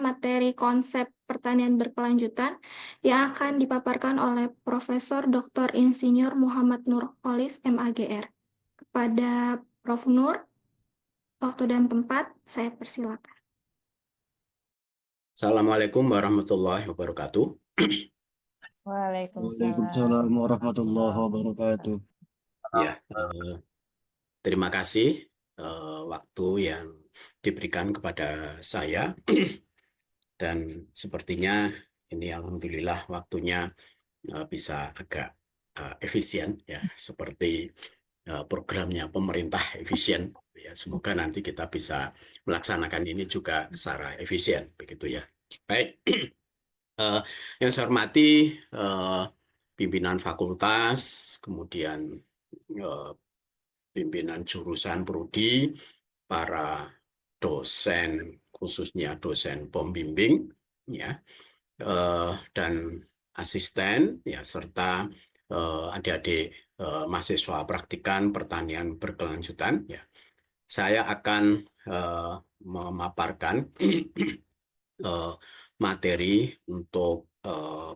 materi konsep pertanian berkelanjutan yang akan dipaparkan oleh Profesor Dr. Insinyur Muhammad Nurholis, MAGR. Kepada Prof. Nur, waktu dan tempat saya persilakan. Assalamualaikum warahmatullahi wabarakatuh. Waalaikumsalam warahmatullahi wabarakatuh. Ya, terima kasih waktu yang diberikan kepada saya dan sepertinya ini alhamdulillah waktunya bisa agak efisien ya, seperti programnya pemerintah efisien ya. Semoga nanti kita bisa melaksanakan ini juga secara efisien begitu ya. Baik. Yang saya hormati pimpinan fakultas, kemudian pimpinan jurusan prodi, para dosen, khususnya dosen pembimbing, ya, dan asisten, ya, serta adik-adik mahasiswa praktikan pertanian berkelanjutan. Ya, saya akan memaparkan materi untuk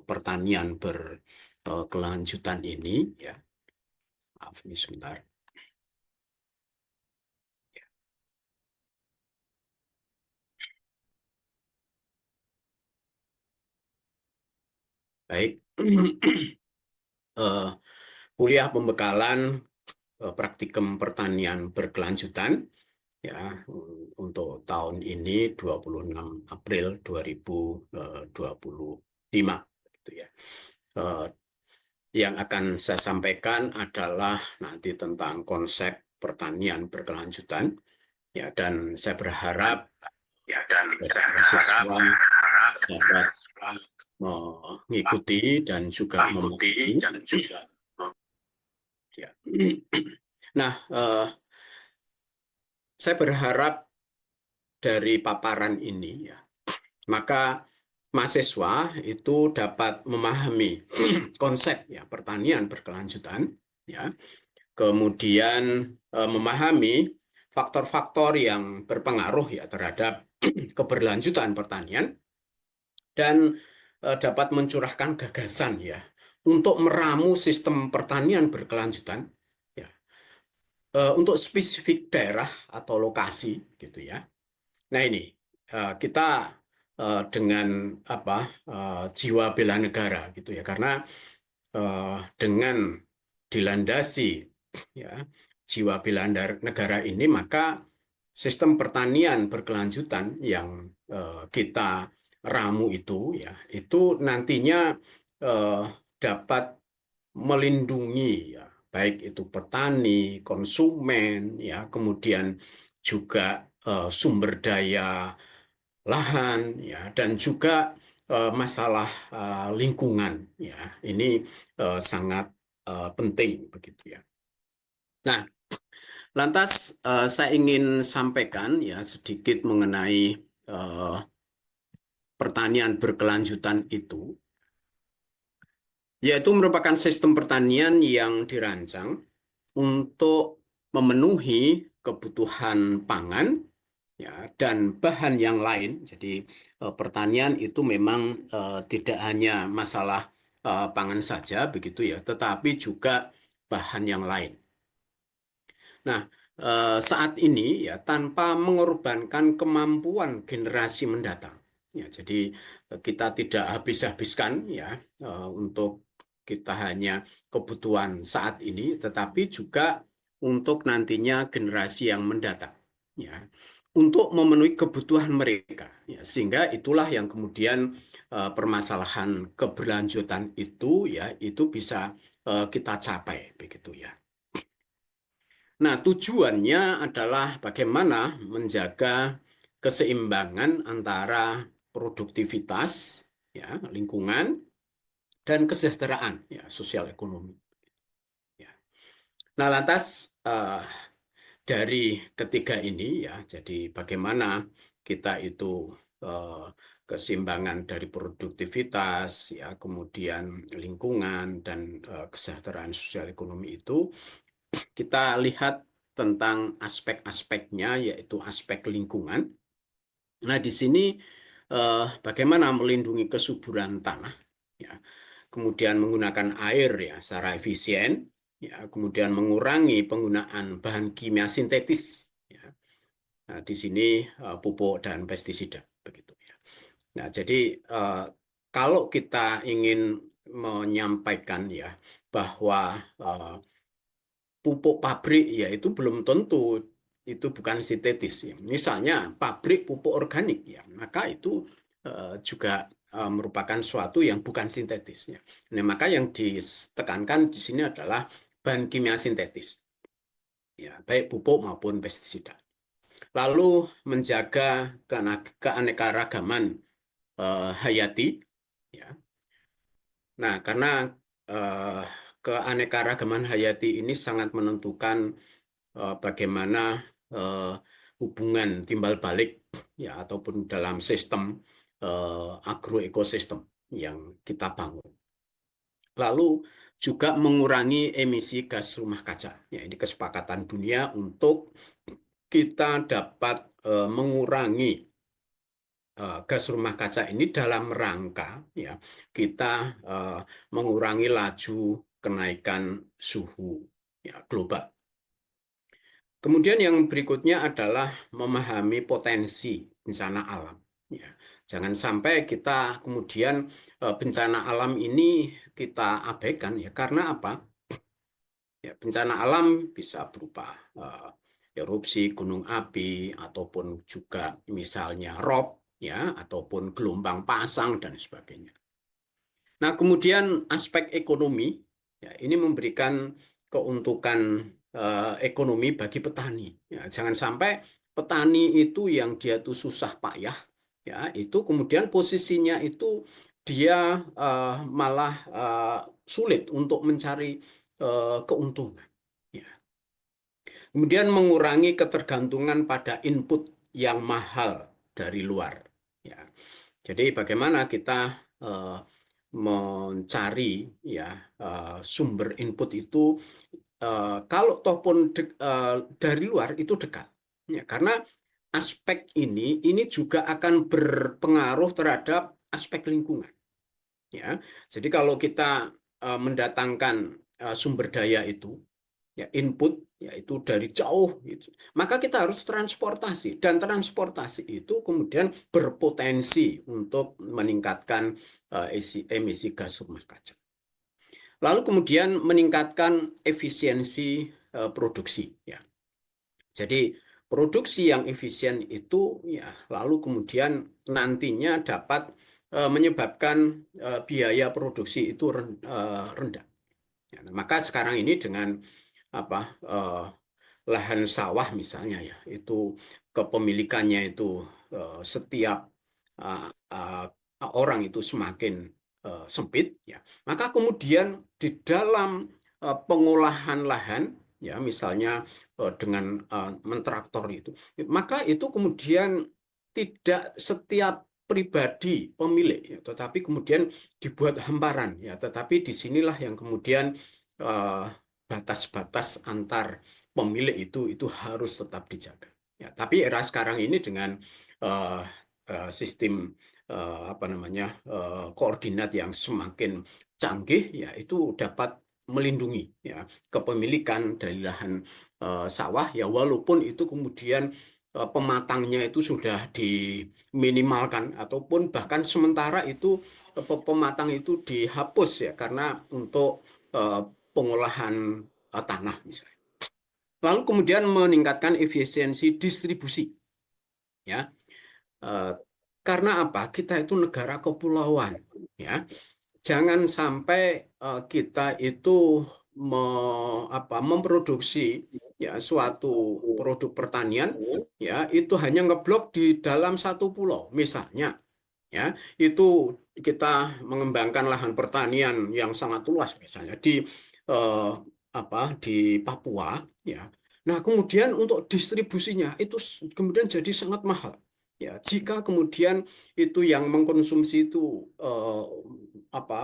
pertanian berkelanjutan ini, ya. Maaf, ini sebentar. Baik, kuliah pembekalan praktikum pertanian berkelanjutan ya untuk tahun ini 26 April 2025 gitu ya. Yang akan saya sampaikan adalah nanti tentang konsep pertanian berkelanjutan ya, dan saya berharap dapat mengikuti dan juga memahami. Ya. Nah, saya berharap dari paparan ini ya, maka mahasiswa itu dapat memahami konsep ya pertanian berkelanjutan ya, kemudian memahami faktor-faktor yang berpengaruh ya terhadap keberlanjutan pertanian, dan dapat mencurahkan gagasan ya untuk meramu sistem pertanian berkelanjutan ya untuk spesifik daerah atau lokasi gitu ya. Nah ini kita dengan jiwa bela negara gitu ya, karena dengan dilandasi ya jiwa bela negara ini, maka sistem pertanian berkelanjutan yang kita ramu itu ya, itu nantinya dapat melindungi ya, baik itu petani, konsumen ya, kemudian juga sumber daya lahan ya, dan juga masalah lingkungan ya. Ini sangat penting begitu ya. Nah, lantas saya ingin sampaikan ya sedikit mengenai pertanian berkelanjutan itu, yaitu merupakan sistem pertanian yang dirancang untuk memenuhi kebutuhan pangan ya, dan bahan yang lain. Jadi pertanian itu memang tidak hanya masalah pangan saja begitu ya, tetapi juga bahan yang lain. Nah, saat ini ya tanpa mengorbankan kemampuan generasi mendatang. Ya, jadi kita tidak habis-habiskan ya untuk kita hanya kebutuhan saat ini, tetapi juga untuk nantinya generasi yang mendatang. Ya, untuk memenuhi kebutuhan mereka. Ya, sehingga itulah yang kemudian permasalahan keberlanjutan itu ya itu bisa kita capai begitu ya. Nah, tujuannya adalah bagaimana menjaga keseimbangan antara produktivitas, ya, lingkungan, dan kesejahteraan, ya, sosial ekonomi. Ya. Nah, lantas dari ketiga ini, ya, jadi bagaimana kita itu keseimbangan dari produktivitas, ya, kemudian lingkungan dan kesejahteraan sosial ekonomi itu kita lihat tentang aspek-aspeknya, yaitu aspek lingkungan. Nah, di sini bagaimana melindungi kesuburan tanah, ya. Kemudian menggunakan air ya secara efisien, ya. Kemudian mengurangi penggunaan bahan kimia sintetis, ya. Nah, di sini pupuk dan pestisida begitu ya. Nah, jadi kalau kita ingin menyampaikan ya bahwa pupuk pabrik ya itu belum tentu itu bukan sintetis ya. Misalnya pabrik pupuk organik ya, maka itu juga merupakan suatu yang bukan sintetis ya. Nah, maka yang ditekankan di sini adalah bahan kimia sintetis ya, baik pupuk maupun pestisida. Lalu menjaga keanekaragaman hayati ya. Nah, karena keanekaragaman hayati ini sangat menentukan bagaimana hubungan timbal balik ya ataupun dalam sistem agroekosistem yang kita bangun. Lalu juga mengurangi emisi gas rumah kaca. Ya, ini kesepakatan dunia untuk kita dapat mengurangi gas rumah kaca ini dalam rangka ya kita mengurangi laju kenaikan suhu ya, global. Kemudian yang berikutnya adalah memahami potensi bencana alam. Ya, jangan sampai kita kemudian bencana alam ini kita abaikan ya karena apa? Ya, bencana alam bisa berupa erupsi gunung api ataupun juga misalnya rob ya ataupun gelombang pasang dan sebagainya. Nah, kemudian aspek ekonomi ya ini memberikan keuntungan ekonomi bagi petani. Ya, jangan sampai petani itu yang dia tuh susah payah ya itu kemudian posisinya itu dia malah sulit untuk mencari keuntungan. Ya. Kemudian mengurangi ketergantungan pada input yang mahal dari luar. Ya. Jadi bagaimana kita mencari ya sumber input itu kalau toh pun dari luar itu dekat. Ya, karena aspek ini juga akan berpengaruh terhadap aspek lingkungan. Ya, jadi kalau kita mendatangkan sumber daya itu ya input yaitu dari jauh gitu. Maka kita harus transportasi dan transportasi itu kemudian berpotensi untuk meningkatkan emisi gas rumah kaca. Lalu kemudian meningkatkan efisiensi produksi ya. Jadi produksi yang efisien itu ya lalu kemudian nantinya dapat menyebabkan biaya produksi itu rendah. Ya, nah, maka sekarang ini dengan apa lahan sawah misalnya ya itu kepemilikannya itu setiap uh, uh, orang itu semakin sempit ya maka kemudian di dalam pengolahan lahan ya misalnya dengan mentraktor itu maka itu kemudian tidak setiap pribadi pemilik ya, tetapi kemudian dibuat hamparan ya tetapi disinilah yang kemudian batas-batas antar pemilik itu harus tetap dijaga. Ya, tapi era sekarang ini dengan sistem apa namanya koordinat yang semakin canggih, ya itu dapat melindungi ya kepemilikan dari lahan sawah ya walaupun itu kemudian pematangnya itu sudah diminimalkan ataupun bahkan sementara itu pematang itu dihapus ya karena untuk pengolahan tanah misalnya. Lalu kemudian meningkatkan efisiensi distribusi. Ya, Eh, karena apa? Kita itu negara kepulauan. Ya, jangan sampai kita itu memproduksi ya suatu produk pertanian ya itu hanya ngeblok di dalam satu pulau. Misalnya, ya itu kita mengembangkan lahan pertanian yang sangat luas misalnya di eh, di Papua ya nah kemudian untuk distribusinya itu kemudian jadi sangat mahal ya jika kemudian itu yang mengkonsumsi itu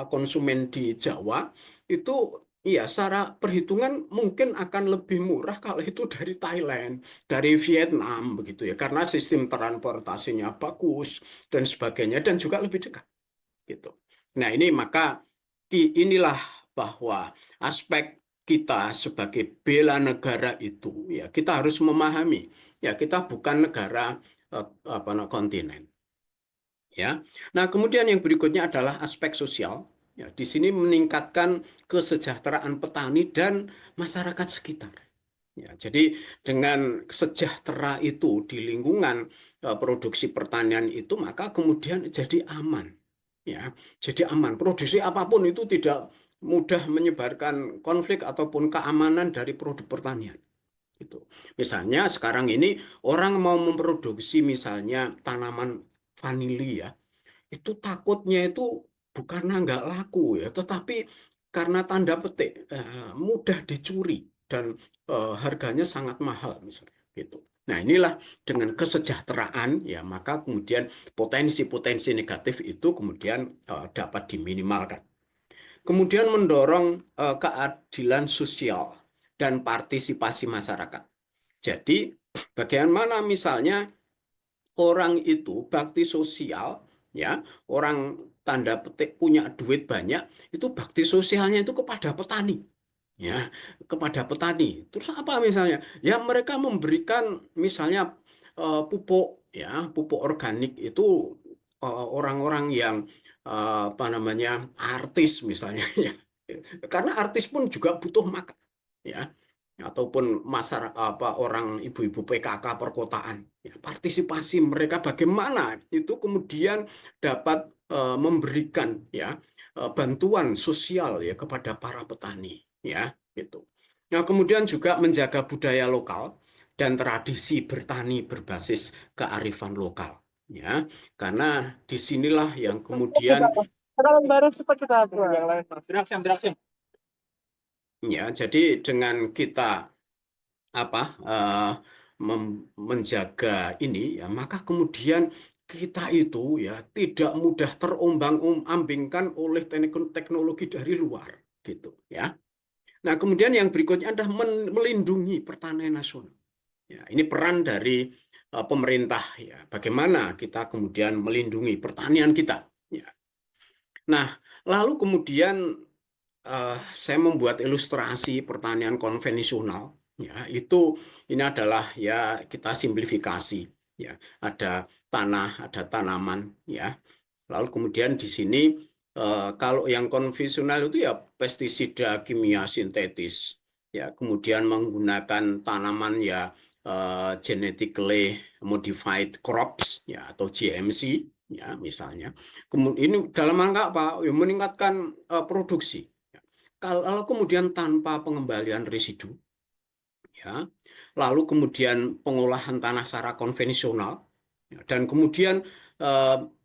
konsumen di Jawa itu Iya, secara perhitungan mungkin akan lebih murah kalau itu dari Thailand, dari Vietnam begitu ya, karena sistem transportasinya bagus dan sebagainya dan juga lebih dekat gitu. Nah, ini maka inilah bahwa aspek kita sebagai bela negara itu ya kita harus memahami ya kita bukan negara kontinen ya. Nah, kemudian yang berikutnya adalah aspek sosial. Ya, di sini meningkatkan kesejahteraan petani dan masyarakat sekitar. Ya, jadi dengan sejahtera itu di lingkungan produksi pertanian itu maka kemudian jadi aman. Ya, jadi aman. Produksi apapun itu tidak mudah menyebarkan konflik ataupun keamanan dari produk pertanian. Itu. Misalnya sekarang ini orang mau memproduksi misalnya tanaman vanili ya, itu takutnya itu bukan nggak laku ya, tetapi karena tanda petik mudah dicuri dan harganya sangat mahal misalnya gitu. Nah, inilah dengan kesejahteraan ya maka kemudian potensi-potensi negatif itu kemudian dapat diminimalkan. Kemudian mendorong keadilan sosial dan partisipasi masyarakat. Jadi bagaimana misalnya orang itu bakti sosial ya orang tanda petik punya duit banyak itu bakti sosialnya itu kepada petani ya kepada petani terus apa misalnya ya mereka memberikan misalnya pupuk ya pupuk organik itu orang-orang yang apa namanya artis misalnya ya karena artis pun juga butuh makan ya ataupun masyarakat apa orang ibu-ibu PKK perkotaan ya, partisipasi mereka bagaimana itu kemudian dapat memberikan ya bantuan sosial ya kepada para petani ya gitu. Nah, kemudian juga menjaga budaya lokal dan tradisi bertani berbasis kearifan lokal ya karena disinilah yang kemudian ya jadi dengan kita apa menjaga ini ya maka kemudian kita itu ya tidak mudah terombang-ambingkan oleh teknologi dari luar gitu ya. Nah, kemudian yang berikutnya adalah melindungi pertanian nasional. Ya, ini peran dari pemerintah ya. Bagaimana kita kemudian melindungi pertanian kita ya. Nah, lalu kemudian saya membuat ilustrasi pertanian konvensional ya itu ini adalah ya kita simplifikasi ya ada tanah ada tanaman ya lalu kemudian di sini kalau yang konvensional itu ya pestisida kimia sintetis ya kemudian menggunakan tanaman ya genetically modified crops ya atau GMC ya misalnya kemudian ini dalam rangka apa ya, meningkatkan produksi. Kalau kemudian tanpa pengembalian residu, ya, lalu kemudian pengolahan tanah secara konvensional, ya, dan kemudian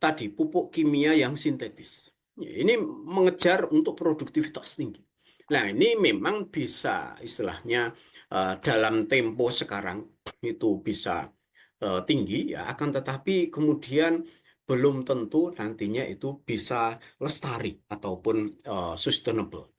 tadi pupuk kimia yang sintetis. Ya, ini mengejar untuk produktivitas tinggi. Nah, ini memang bisa istilahnya dalam tempo sekarang itu bisa tinggi, ya, akan tetapi kemudian belum tentu nantinya itu bisa lestari ataupun sustainable.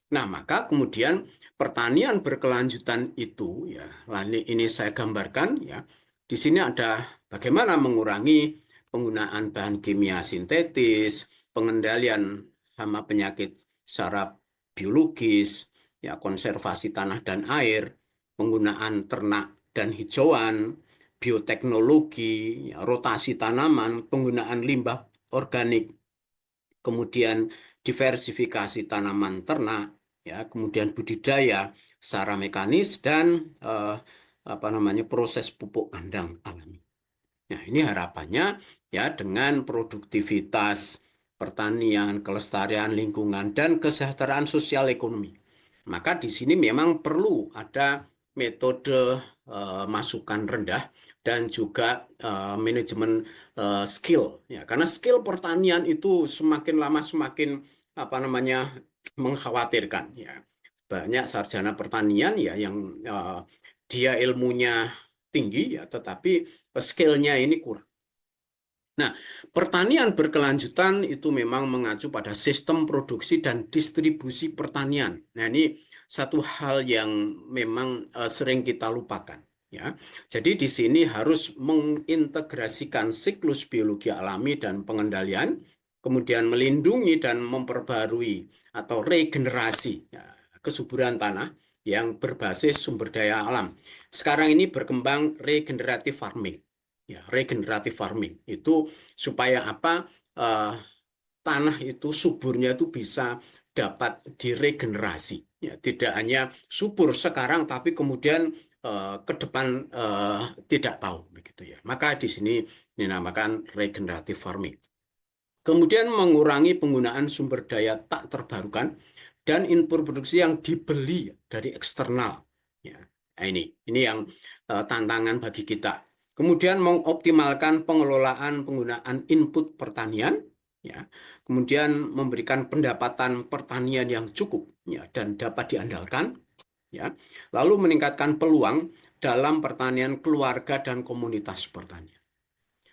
Nah, maka kemudian pertanian berkelanjutan itu ya, ini saya gambarkan ya. Di sini ada bagaimana mengurangi penggunaan bahan kimia sintetis, pengendalian hama penyakit secara biologis, ya konservasi tanah dan air, penggunaan ternak dan hijauan, bioteknologi, ya, rotasi tanaman, penggunaan limbah organik, kemudian diversifikasi tanaman ternak, ya, kemudian budidaya secara mekanis dan apa namanya proses pupuk kandang alami. Nah, ini harapannya ya dengan produktivitas pertanian, kelestarian lingkungan dan kesejahteraan sosial ekonomi. Maka di sini memang perlu ada metode masukan rendah dan juga manajemen skill ya karena skill pertanian itu semakin lama semakin apa namanya mengkhawatirkan ya. Banyak sarjana pertanian ya yang dia ilmunya tinggi ya tetapi skillnya ini kurang. Nah, pertanian berkelanjutan itu memang mengacu pada sistem produksi dan distribusi pertanian. Nah, ini satu hal yang memang sering kita lupakan, ya. Jadi di sini harus mengintegrasikan siklus biologi alami dan pengendalian, kemudian melindungi dan memperbarui atau regenerasi, ya, kesuburan tanah yang berbasis sumber daya alam. Sekarang ini berkembang regenerative farming. Ya, regenerative farming itu supaya apa? eh, Tanah itu suburnya itu bisa dapat diregenerasi. Ya, tidak hanya subur sekarang, tapi kemudian ke depan tidak tahu begitu ya. Maka di sini dinamakan regenerative farming. Kemudian mengurangi penggunaan sumber daya tak terbarukan dan input produksi yang dibeli dari eksternal. Ya, nah ini yang tantangan bagi kita. Kemudian mengoptimalkan pengelolaan penggunaan input pertanian, ya. Kemudian memberikan pendapatan pertanian yang cukup, ya, dan dapat diandalkan, ya. Lalu meningkatkan peluang dalam pertanian keluarga dan komunitas pertanian.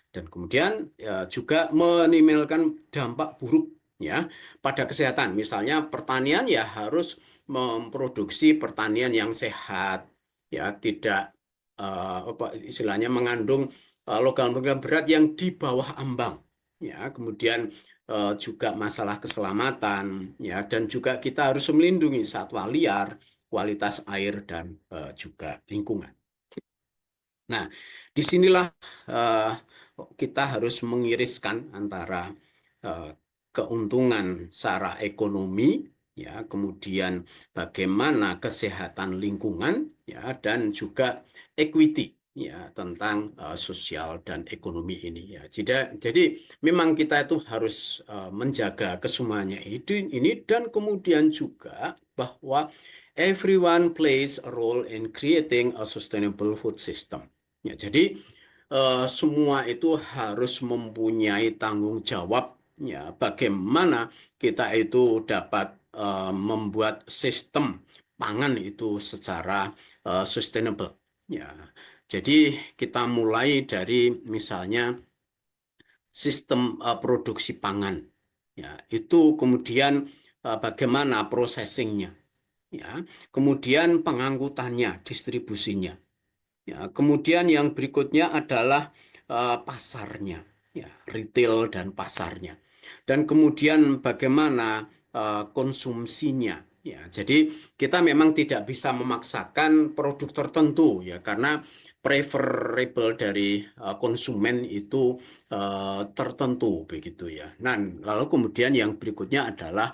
Dan kemudian ya, juga menimbulkan dampak buruk, ya, pada kesehatan. Misalnya pertanian ya harus memproduksi pertanian yang sehat, ya, tidak apa istilahnya mengandung logam-logam berat yang di bawah ambang, ya. Kemudian juga masalah keselamatan, ya, dan juga kita harus melindungi satwa liar, kualitas air, dan juga lingkungan. Nah, disinilah eh, kita harus mengiriskan antara eh, keuntungan secara ekonomi, ya, kemudian bagaimana kesehatan lingkungan, ya, dan juga equity, ya, tentang sosial dan ekonomi ini, ya. Jadi memang kita itu harus menjaga kesemuanya ini dan kemudian juga bahwa everyone plays a role in creating a sustainable food system. Ya, jadi semua itu harus mempunyai tanggung jawab, ya, bagaimana kita itu dapat membuat sistem pangan itu secara sustainable. Ya, jadi kita mulai dari misalnya sistem produksi pangan, ya, itu kemudian bagaimana processingnya, ya, kemudian pengangkutannya, distribusinya. Ya, kemudian yang berikutnya adalah pasarnya, ya, retail dan pasarnya. Dan kemudian bagaimana konsumsinya. Ya, jadi kita memang tidak bisa memaksakan produk tertentu, ya, karena preferable dari konsumen itu tertentu begitu ya. Nah, lalu kemudian yang berikutnya adalah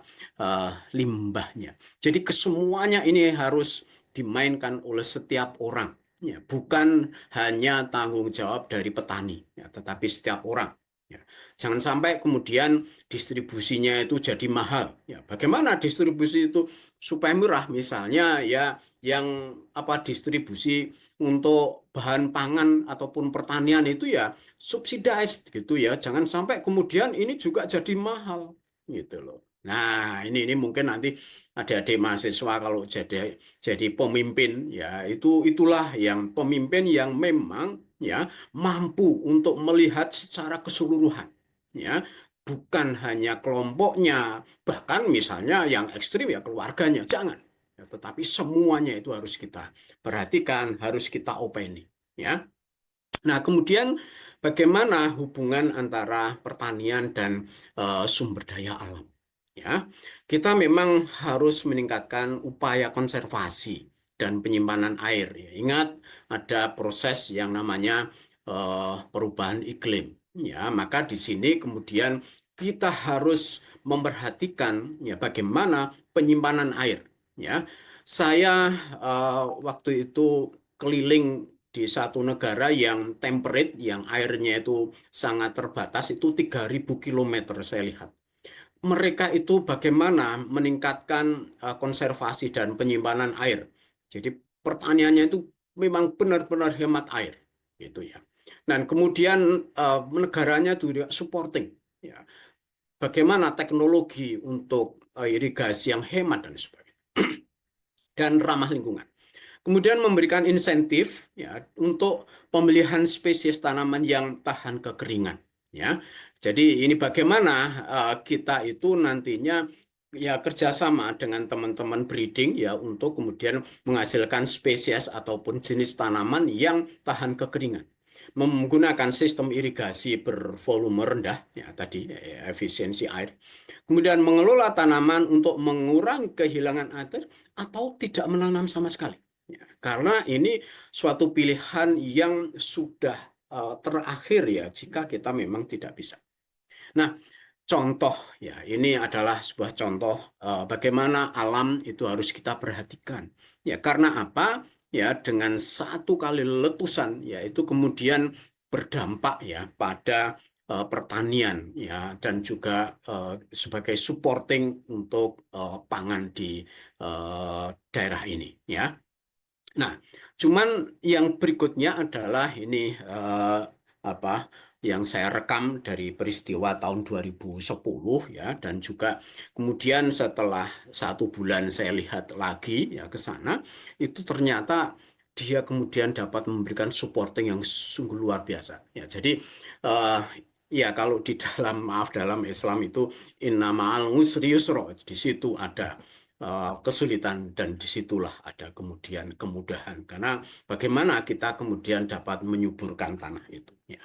limbahnya. Jadi kesemuanya ini harus dimainkan oleh setiap orang. Ya, bukan hanya tanggung jawab dari petani, ya, tetapi setiap orang. Ya. Jangan sampai kemudian distribusinya itu jadi mahal. Ya, bagaimana distribusi itu supaya murah? Misalnya ya yang apa distribusi untuk bahan pangan ataupun pertanian itu ya subsidized gitu ya. Jangan sampai kemudian ini juga jadi mahal gitu loh. Nah, ini mungkin nanti adik-adik mahasiswa kalau jadi pemimpin ya itulah yang pemimpin yang memang ya mampu untuk melihat secara keseluruhan, ya, bukan hanya kelompoknya, bahkan misalnya yang ekstrim ya keluarganya, jangan, ya, tetapi semuanya itu harus kita perhatikan, harus kita openi, ya. Nah, kemudian bagaimana hubungan antara pertanian dan sumber daya alam? Ya, kita memang harus meningkatkan upaya konservasi dan penyimpanan air. Ya, ingat ada proses yang namanya perubahan iklim. Ya, maka di sini kemudian kita harus memperhatikan ya bagaimana penyimpanan air. Ya, saya waktu itu keliling di satu negara yang temperate, yang airnya itu sangat terbatas, itu 3.000 kilometer saya lihat. Mereka itu bagaimana meningkatkan konservasi dan penyimpanan air. Jadi pertaniannya itu memang benar-benar hemat air, gitu ya. Dan kemudian negaranya juga supporting, ya. Bagaimana teknologi untuk irigasi yang hemat dan sebagainya dan ramah lingkungan. Kemudian memberikan insentif ya untuk pemilihan spesies tanaman yang tahan kekeringan. ya. Jadi ini bagaimana kita itu nantinya ya kerjasama dengan teman-teman breeding ya untuk kemudian menghasilkan spesies ataupun jenis tanaman yang tahan kekeringan. Menggunakan sistem irigasi bervolume rendah ya tadi ya, efisiensi air. Kemudian mengelola tanaman untuk mengurangi kehilangan air atau tidak menanam sama sekali. Ya, karena ini suatu pilihan yang sudah terakhir ya jika kita memang tidak bisa. Nah, contoh ya ini adalah sebuah contoh bagaimana alam itu harus kita perhatikan. Ya, karena apa? Ya, dengan satu kali letusan ya itu kemudian berdampak ya pada pertanian ya dan juga sebagai supporting untuk pangan di daerah ini ya. Nah, cuman yang berikutnya adalah ini apa yang saya rekam dari peristiwa tahun 2010 ya dan juga kemudian setelah 1 bulan saya lihat lagi ya ke sana itu ternyata dia kemudian dapat memberikan supporting yang sungguh luar biasa ya jadi eh, ya kalau di dalam maaf dalam Islam itu innamal usri yusra di situ ada kesulitan dan disitulah ada kemudian kemudahan karena bagaimana kita kemudian dapat menyuburkan tanah itu ya.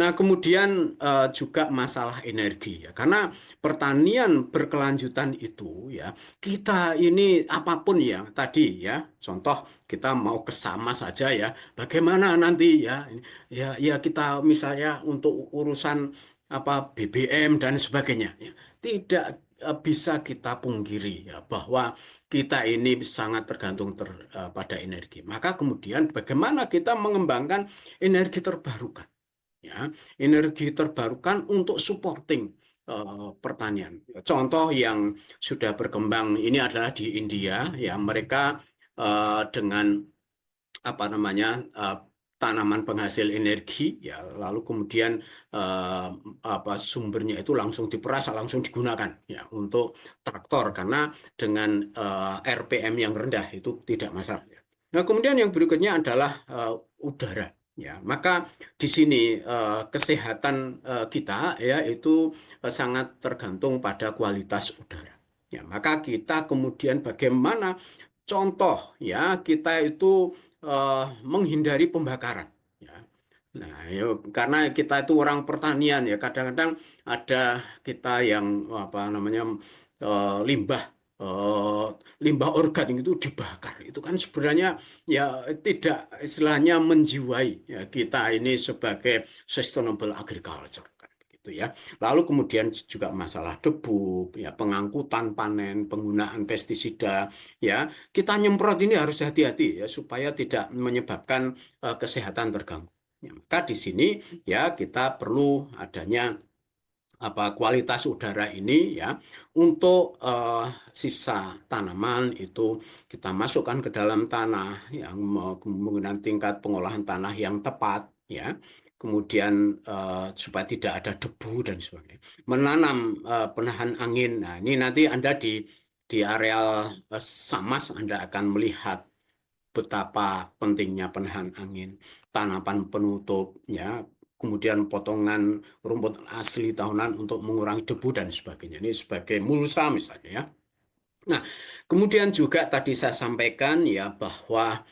Nah, kemudian juga masalah energi ya. Karena pertanian berkelanjutan itu ya, kita ini apapun ya tadi ya, contoh kita mau ke sama saja ya. Bagaimana nanti ya? Ya ya kita misalnya untuk urusan apa BBM dan sebagainya ya. Tidak bisa kita pungkiri ya bahwa kita ini sangat tergantung pada energi. Maka kemudian bagaimana kita mengembangkan energi terbarukan? Ya, energi terbarukan untuk supporting pertanian. Contoh yang sudah berkembang ini adalah di India, ya mereka dengan apa namanya tanaman penghasil energi, ya lalu kemudian apa sumbernya itu langsung diperas, langsung digunakan, ya untuk traktor karena dengan RPM yang rendah itu tidak masalah. Ya. Nah, kemudian yang berikutnya adalah udara. Ya, maka di sini kesehatan kita ya itu sangat tergantung pada kualitas udara. Ya, maka kita kemudian bagaimana contoh ya kita itu menghindari pembakaran. Ya. Nah, ya, karena kita itu orang pertanian ya kadang-kadang ada kita yang apa namanya limbah eh, limbah organik itu dibakar. Itu kan sebenarnya ya tidak istilahnya menjiwai ya kita ini sebagai sustainable agriculture kan begitu ya. Lalu kemudian juga masalah debu, ya pengangkutan panen, penggunaan pestisida, ya kita nyemprot ini harus hati-hati ya supaya tidak menyebabkan kesehatan terganggu. Ya, maka di sini ya kita perlu adanya apa kualitas udara ini ya untuk sisa tanaman itu kita masukkan ke dalam tanah yang menggunakan tingkat pengolahan tanah yang tepat ya kemudian supaya tidak ada debu dan sebagainya menanam penahan angin nah ini nanti Anda di areal Samas Anda akan melihat betapa pentingnya penahan angin, tanaman penutup, ya, kemudian potongan rumput asli tahunan untuk mengurangi debu dan sebagainya. Ini sebagai mulsa misalnya ya. Nah, kemudian juga tadi saya sampaikan ya bahwa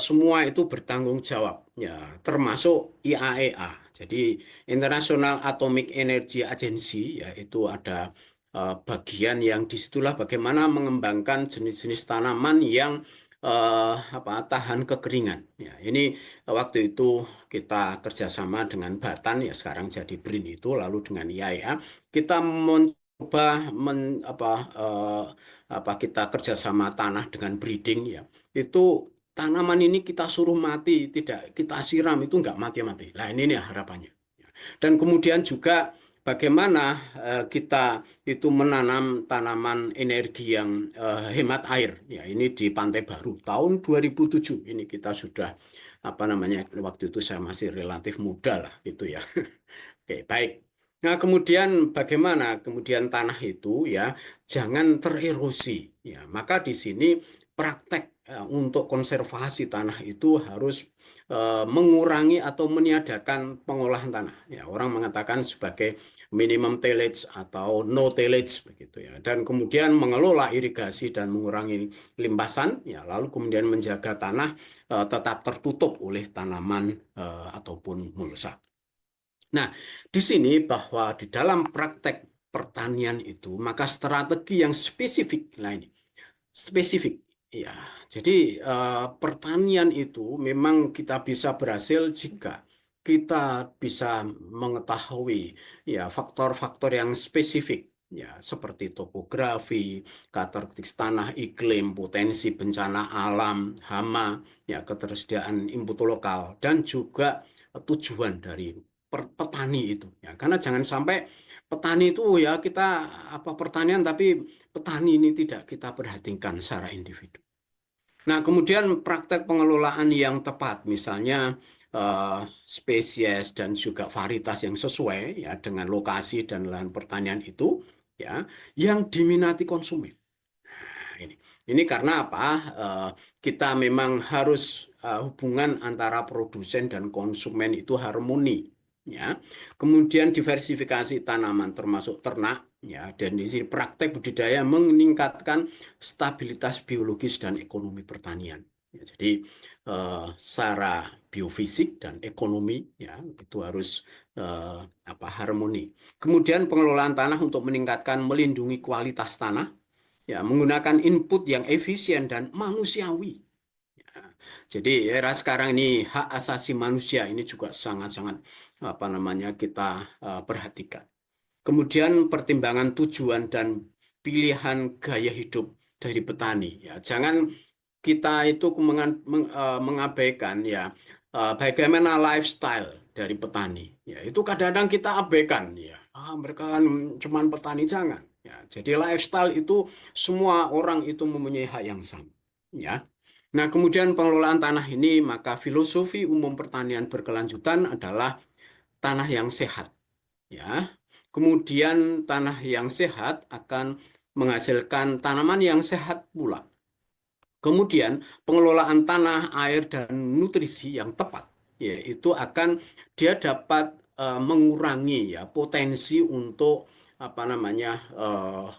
semua itu bertanggung jawab ya, termasuk IAEA. Jadi International Atomic Energy Agency ya itu ada bagian yang disitulah bagaimana mengembangkan jenis-jenis tanaman yang apa tahan kekeringan. Ya, ini waktu itu kita kerjasama dengan Batan ya sekarang jadi BRIN itu lalu dengan IAEA kita mencoba apa kita kerjasama tanah dengan breeding ya itu tanaman ini kita suruh mati tidak kita siram itu nggak mati-mati. Nah ini nih harapannya. Dan kemudian juga bagaimana kita itu menanam tanaman energi yang hemat air. Ya, ini di Pantai Baru tahun 2007 ini kita sudah apa namanya waktu itu saya masih relatif muda lah gitu ya. Oke, baik. Nah, kemudian bagaimana kemudian tanah itu ya jangan tererosi ya. Maka di sini praktek untuk konservasi tanah itu harus mengurangi atau meniadakan pengolahan tanah. Ya, orang mengatakan sebagai minimum tillage atau no tillage begitu ya. Dan kemudian mengelola irigasi dan mengurangi limpasan ya, lalu kemudian menjaga tanah tetap tertutup oleh tanaman ataupun mulsa. Nah, di sini bahwa di dalam praktek pertanian itu maka strategi yang spesifik, nah ini spesifik ya. Jadi pertanian itu memang kita bisa berhasil jika kita bisa mengetahui ya faktor-faktor yang spesifik ya seperti topografi, karakteristik tanah, iklim, potensi bencana alam, hama, ya ketersediaan input lokal dan juga tujuan dari petani itu ya. Karena jangan sampai petani itu ya kita pertanian tapi petani ini tidak kita perhatikan secara individu. Nah, kemudian praktek pengelolaan yang tepat, misalnya spesies dan juga varietas yang sesuai ya dengan lokasi dan lahan pertanian itu ya yang diminati konsumen. Nah, ini karena apa? Kita memang harus hubungan antara produsen dan konsumen itu harmoni ya. Kemudian diversifikasi tanaman termasuk ternak ya, dan di sini praktek budidaya meningkatkan stabilitas biologis dan ekonomi pertanian. Ya, jadi secara biofisik dan ekonomi ya itu harus harmoni. Kemudian pengelolaan tanah untuk meningkatkan melindungi kualitas tanah ya menggunakan input yang efisien dan manusiawi. Ya, jadi era sekarang ini hak asasi manusia ini juga sangat-sangat kita perhatikan. Kemudian pertimbangan tujuan dan pilihan gaya hidup dari petani. Ya, jangan kita itu mengabaikan ya bagaimana lifestyle dari petani. Ya, itu kadang-kadang kita abaikan ya. Mereka kan cuman petani, jangan. Ya, jadi lifestyle itu semua orang itu mempunyai hak yang sama. Ya. Nah, kemudian pengelolaan tanah ini maka filosofi umum pertanian berkelanjutan adalah tanah yang sehat. Ya. Kemudian tanah yang sehat akan menghasilkan tanaman yang sehat pula. Kemudian pengelolaan tanah, air, dan nutrisi yang tepat, yaitu dia dapat mengurangi ya potensi untuk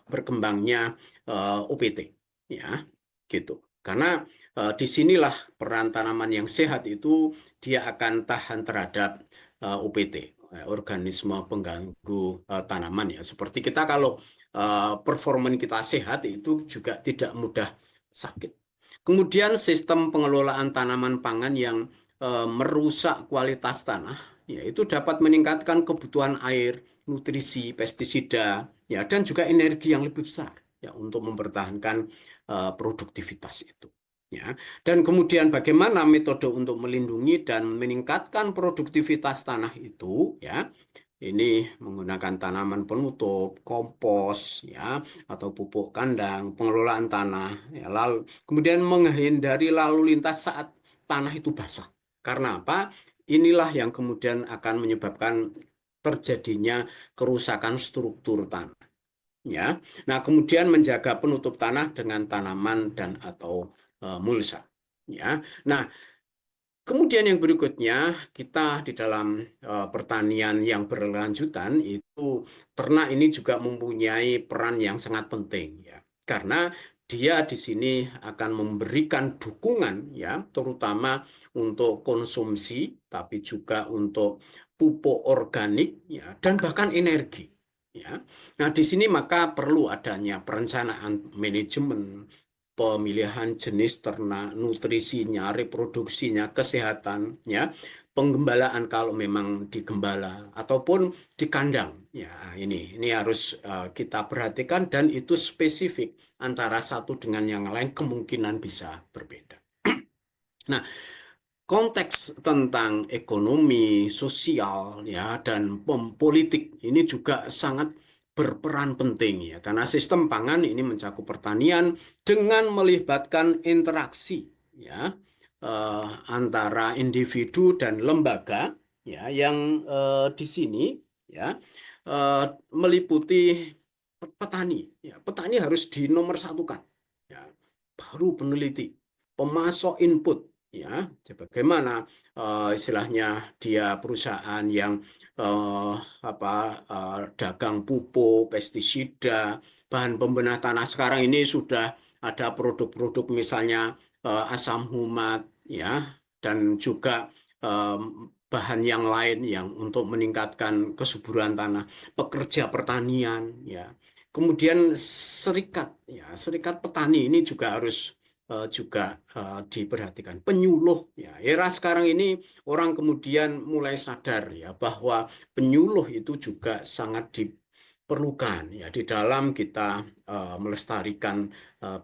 berkembangnya OPT, ya gitu. Karena disinilah peran tanaman yang sehat itu dia akan tahan terhadap OPT, organisme pengganggu tanaman ya. Seperti kita kalau performa kita sehat itu juga tidak mudah sakit. Kemudian sistem pengelolaan tanaman pangan yang merusak kualitas tanah, yaitu dapat meningkatkan kebutuhan air, nutrisi, pestisida, ya, dan juga energi yang lebih besar ya untuk mempertahankan produktivitas itu. Ya. Dan kemudian bagaimana metode untuk melindungi dan meningkatkan produktivitas tanah itu, ya, ini menggunakan tanaman penutup, kompos, ya, atau pupuk kandang, pengelolaan tanah, ya, lalu kemudian menghindari lalu lintas saat tanah itu basah. Karena apa? Inilah yang kemudian akan menyebabkan terjadinya kerusakan struktur tanah. Ya, nah kemudian menjaga penutup tanah dengan tanaman dan atau mulsa. Ya, nah kemudian yang berikutnya, kita di dalam pertanian yang berkelanjutan itu ternak ini juga mempunyai peran yang sangat penting ya. Karena dia di sini akan memberikan dukungan ya, terutama untuk konsumsi tapi juga untuk pupuk organik ya dan bahkan energi ya. Nah, di sini maka perlu adanya perencanaan manajemen pemilihan jenis ternak, nutrisinya, reproduksinya, kesehatannya, penggembalaan kalau memang digembala ataupun di kandang. Ya, ini harus kita perhatikan dan itu spesifik antara satu dengan yang lain kemungkinan bisa berbeda. Nah, konteks tentang ekonomi, sosial, ya, dan politik ini juga sangat berperan penting ya, karena sistem pangan ini mencakup pertanian dengan melibatkan interaksi ya antara individu dan lembaga ya yang di sini ya meliputi petani. Ya, petani harus dinomorsatukan, ya, baru peneliti. pemasok input, ya. Bagaimana istilahnya dia perusahaan yang dagang pupuk, pestisida, bahan pembedah tanah. Sekarang ini sudah ada produk-produk misalnya asam humat, ya, dan juga bahan yang lain yang untuk meningkatkan kesuburan tanah, pekerja pertanian, ya. Kemudian serikat, ya, serikat petani ini juga harus juga diperhatikan. Penyuluh, ya. Era sekarang ini orang kemudian mulai sadar, ya, bahwa penyuluh itu juga sangat diperlukan, ya, di dalam kita melestarikan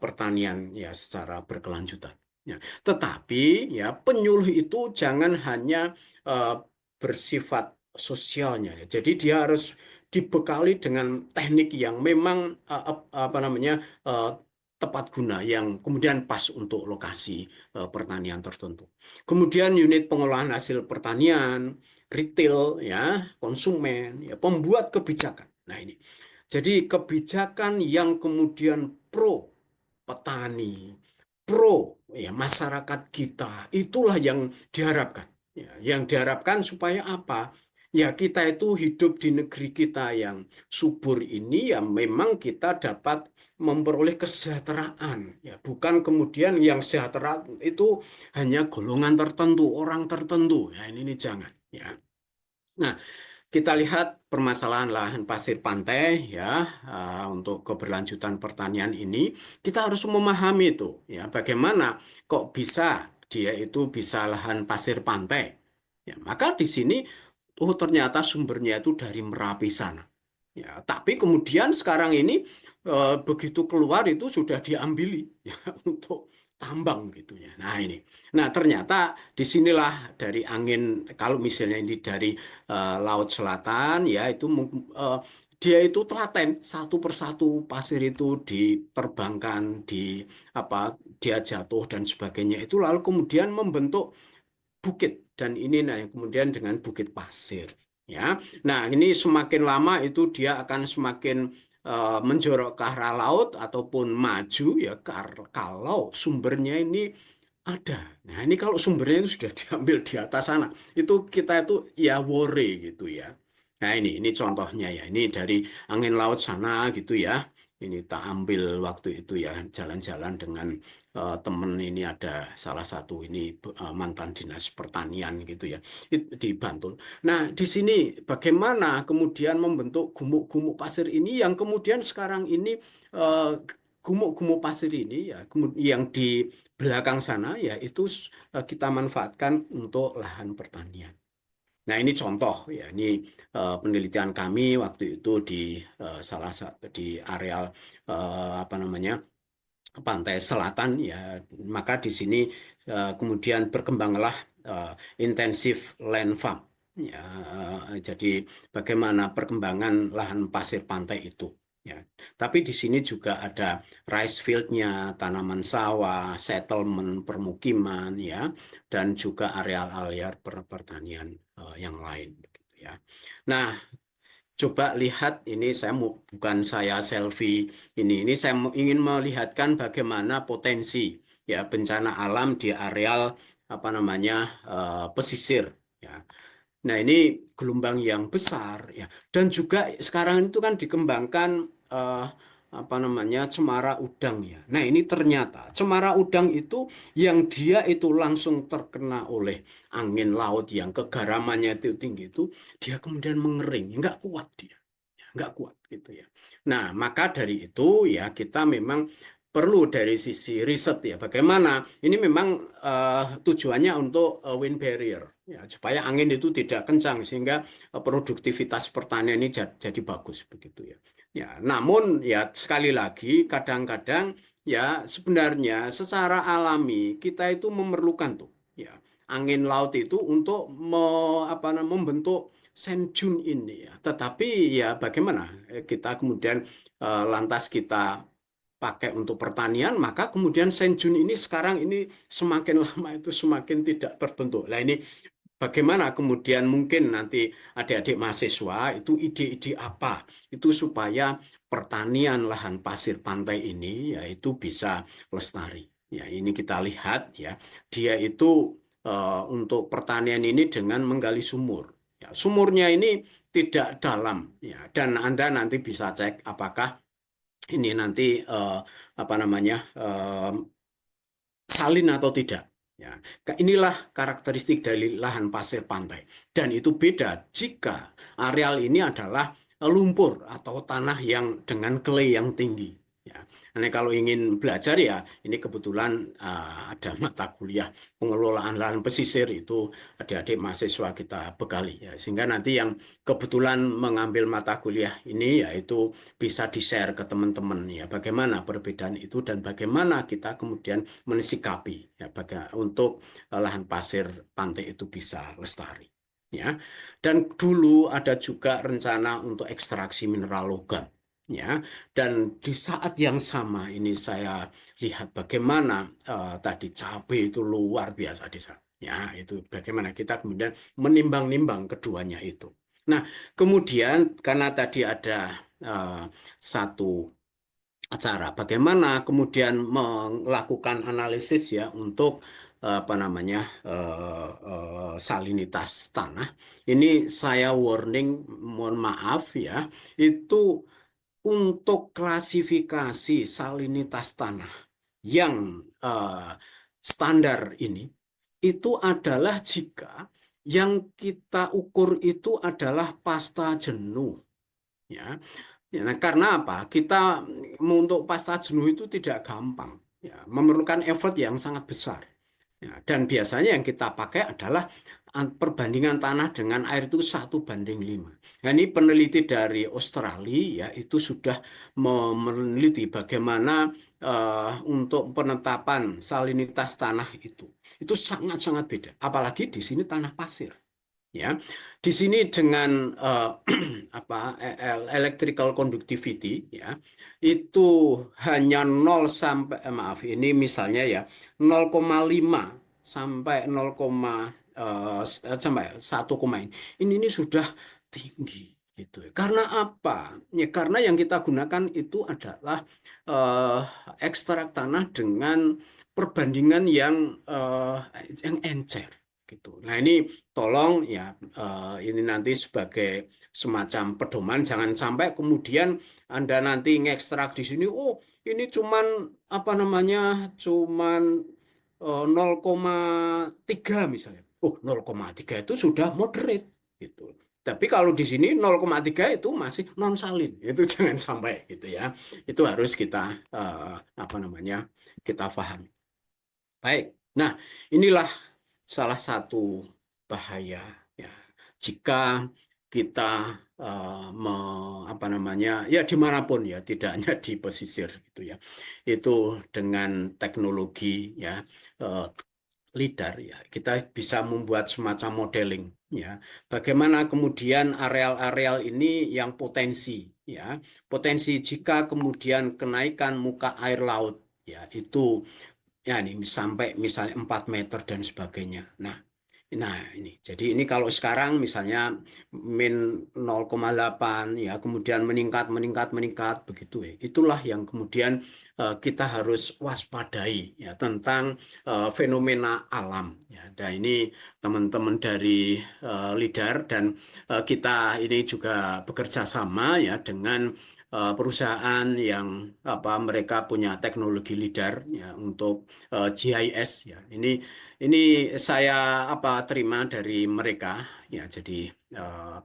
pertanian, ya, secara berkelanjutan. Ya. Tetapi, ya, penyuluh itu jangan hanya eh, bersifat sosialnya, ya. Jadi dia harus dibekali dengan teknik yang memang eh, tepat guna, yang kemudian pas untuk lokasi pertanian tertentu. Kemudian unit pengolahan hasil pertanian, retail, ya, konsumen, ya, pembuat kebijakan. Nah, ini. Jadi kebijakan yang kemudian pro petani, pro, ya, masyarakat kita, itulah yang diharapkan. Ya, yang diharapkan supaya apa? Ya, kita itu hidup di negeri kita yang subur ini, ya, memang kita dapat memperoleh kesejahteraan, ya, bukan kemudian yang sejahtera itu hanya golongan tertentu, orang tertentu. Ya, ini jangan, ya. Nah, kita lihat permasalahan lahan pasir pantai, ya, untuk keberlanjutan pertanian ini kita harus memahami itu, ya, bagaimana kok bisa dia itu bisa lahan pasir pantai, ya. Maka di sini ternyata sumbernya itu dari Merapi sana. Ya, tapi kemudian sekarang ini begitu keluar itu sudah diambili, ya, untuk tambang gitu, ya. Nah, ini. Nah, ternyata disinilah dari angin, kalau misalnya ini dari Laut Selatan, ya, itu dia itu telaten satu persatu pasir itu diterbangkan, dia jatuh dan sebagainya, itu lalu kemudian membentuk bukit, dan ini, nah, yang kemudian dengan bukit pasir, ya. Nah, ini semakin lama itu dia akan semakin menjorok ke arah laut ataupun maju, ya, kalau sumbernya ini ada. Nah, ini kalau sumbernya itu sudah diambil di atas sana, itu kita itu ya worry gitu, ya. Nah, ini contohnya, ya. Ini dari angin laut sana gitu, ya. Ini tak ambil waktu itu, ya, jalan-jalan dengan temen, ini ada salah satu ini mantan dinas pertanian gitu, ya, di Bantul. Nah, di sini bagaimana kemudian membentuk gumuk-gumuk pasir ini yang kemudian sekarang ini eh, gumuk-gumuk pasir ini, ya, yang di belakang sana, ya, itu kita manfaatkan untuk lahan pertanian. Nah, ini contoh, ya, ini penelitian kami waktu itu di salah satu di areal apa namanya pantai selatan, ya. Maka di sini kemudian berkembanglah eh, intensif land farm, ya. Jadi bagaimana perkembangan lahan pasir pantai itu, ya. Tapi di sini juga ada rice fieldnya, tanaman sawah, settlement permukiman, ya, dan juga areal-area pertanian yang lain, begitu, ya. Nah, coba lihat ini, bukan saya selfie ini saya ingin melihatkan bagaimana potensi, ya, bencana alam di areal apa namanya pesisir, ya. Nah, ini gelombang yang besar, ya, dan juga sekarang itu kan dikembangkan eh, apa namanya cemara udang, ya. Nah, ini ternyata cemara udang itu yang dia itu langsung terkena oleh angin laut yang kegaramannya itu tinggi itu, dia kemudian mengering, nggak kuat dia, ya, nggak kuat gitu, ya. Nah, maka dari itu, ya, kita memang perlu dari sisi riset, ya, bagaimana ini memang tujuannya untuk wind barrier, ya, supaya angin itu tidak kencang sehingga produktivitas pertanian ini jadi bagus, begitu, ya. Ya, namun, ya, sekali lagi kadang-kadang, ya, sebenarnya secara alami kita itu memerlukan tuh, ya, angin laut itu untuk membentuk sand dune ini, ya. Tetapi, ya, bagaimana kita kemudian lantas kita pakai untuk pertanian, maka kemudian senjun ini sekarang ini semakin lama itu semakin tidak terbentuk. Nah, ini bagaimana kemudian mungkin nanti adik-adik mahasiswa itu ide-ide apa itu supaya pertanian lahan pasir pantai ini, yaitu bisa lestari. Ya, ini kita lihat ya, dia itu untuk pertanian ini dengan menggali sumur. Ya, sumurnya ini tidak dalam ya, dan Anda nanti bisa cek apakah ini nanti apa namanya salin atau tidak. Ya, inilah karakteristik dari lahan pasir pantai. Dan itu beda jika areal ini adalah lumpur atau tanah yang dengan clay yang tinggi. Ya, nah, kalau ingin belajar ya, ini kebetulan ada mata kuliah pengelolaan lahan pesisir itu adik-adik mahasiswa kita bekali ya, sehingga nanti yang kebetulan mengambil mata kuliah ini yaitu bisa di-share ke teman-teman ya, bagaimana perbedaan itu dan bagaimana kita kemudian mensikapi ya untuk lahan pasir pantai itu bisa lestari ya. Dan dulu ada juga rencana untuk ekstraksi mineral logam ya, dan di saat yang sama ini saya lihat bagaimana tadi cabai itu luar biasa di sana ya, itu bagaimana kita kemudian menimbang-nimbang keduanya itu. Nah, kemudian karena tadi ada satu acara. Bagaimana kemudian melakukan analisis ya untuk apa namanya salinitas tanah. Ini saya warning, mohon maaf ya, itu untuk klasifikasi salinitas tanah yang standar ini itu adalah jika yang kita ukur itu adalah pasta jenuh ya. Ya, nah, karena apa? Kita untuk pasta jenuh itu tidak gampang, ya, memerlukan effort yang sangat besar. Ya, dan biasanya yang kita pakai adalah perbandingan tanah dengan air itu 1:5. Nah, ini peneliti dari Australia ya itu sudah meneliti bagaimana untuk penetapan salinitas tanah itu. Itu sangat-sangat beda. Apalagi di sini tanah pasir. Ya, di sini dengan apa electrical conductivity ya itu hanya 0 sampai maaf ini misalnya ya 0,5 sampai 0, sampai 1, ini sudah tinggi gitu ya. Karena apa? Ya karena yang kita gunakan itu adalah eh, ekstrak tanah dengan perbandingan yang encer gitu. Nah ini tolong ya ini nanti sebagai semacam pedoman jangan sampai kemudian Anda nanti ngekstrak di sini oh ini cuman apa namanya cuman 0,3 misalnya. Oh 0,3 itu sudah moderate gitu. Tapi kalau di sini 0,3 itu masih non salin. Itu jangan sampai gitu ya. Itu harus kita apa namanya kita pahami. Baik. Nah, inilah salah satu bahaya ya jika kita apa namanya ya dimanapun ya tidak hanya di pesisir gitu ya itu dengan teknologi ya eh, lidar ya kita bisa membuat semacam modeling ya bagaimana kemudian areal-areal ini yang potensi jika kemudian kenaikan muka air laut ya itu ya ini sampai misalnya 4 meter dan sebagainya. Nah, ini. Jadi ini kalau sekarang misalnya min 0,8 ya, kemudian meningkat meningkat meningkat begitu ya. Itulah yang kemudian kita harus waspadai ya tentang fenomena alam ya. Dan ini teman-teman dari LIDAR dan kita ini juga bekerja sama ya dengan perusahaan yang apa mereka punya teknologi LIDAR ya untuk GIS ya. Ini saya apa terima dari mereka ya. Jadi eh,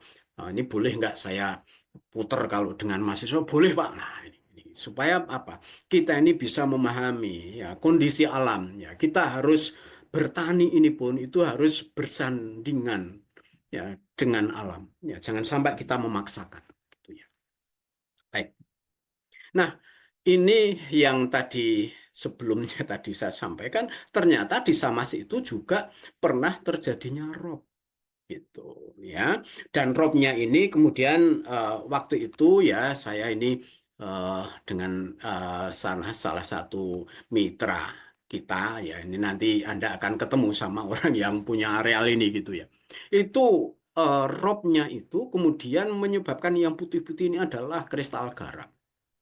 ini boleh nggak saya putar kalau dengan mahasiswa boleh Pak. Nah ini supaya apa? Kita ini bisa memahami ya kondisi alam ya. Kita harus bertani ini pun itu harus bersandingan ya dengan alam ya. Jangan sampai kita memaksakan gitu ya. Baik. Nah, ini yang tadi sebelumnya tadi saya sampaikan, ternyata di Samasi itu juga pernah terjadinya rob gitu ya. Dan robnya ini kemudian waktu itu ya saya ini eh, dengan salah satu mitra kita ya ini nanti Anda akan ketemu sama orang yang punya areal ini gitu ya. Itu robnya itu kemudian menyebabkan yang putih-putih ini adalah kristal garam.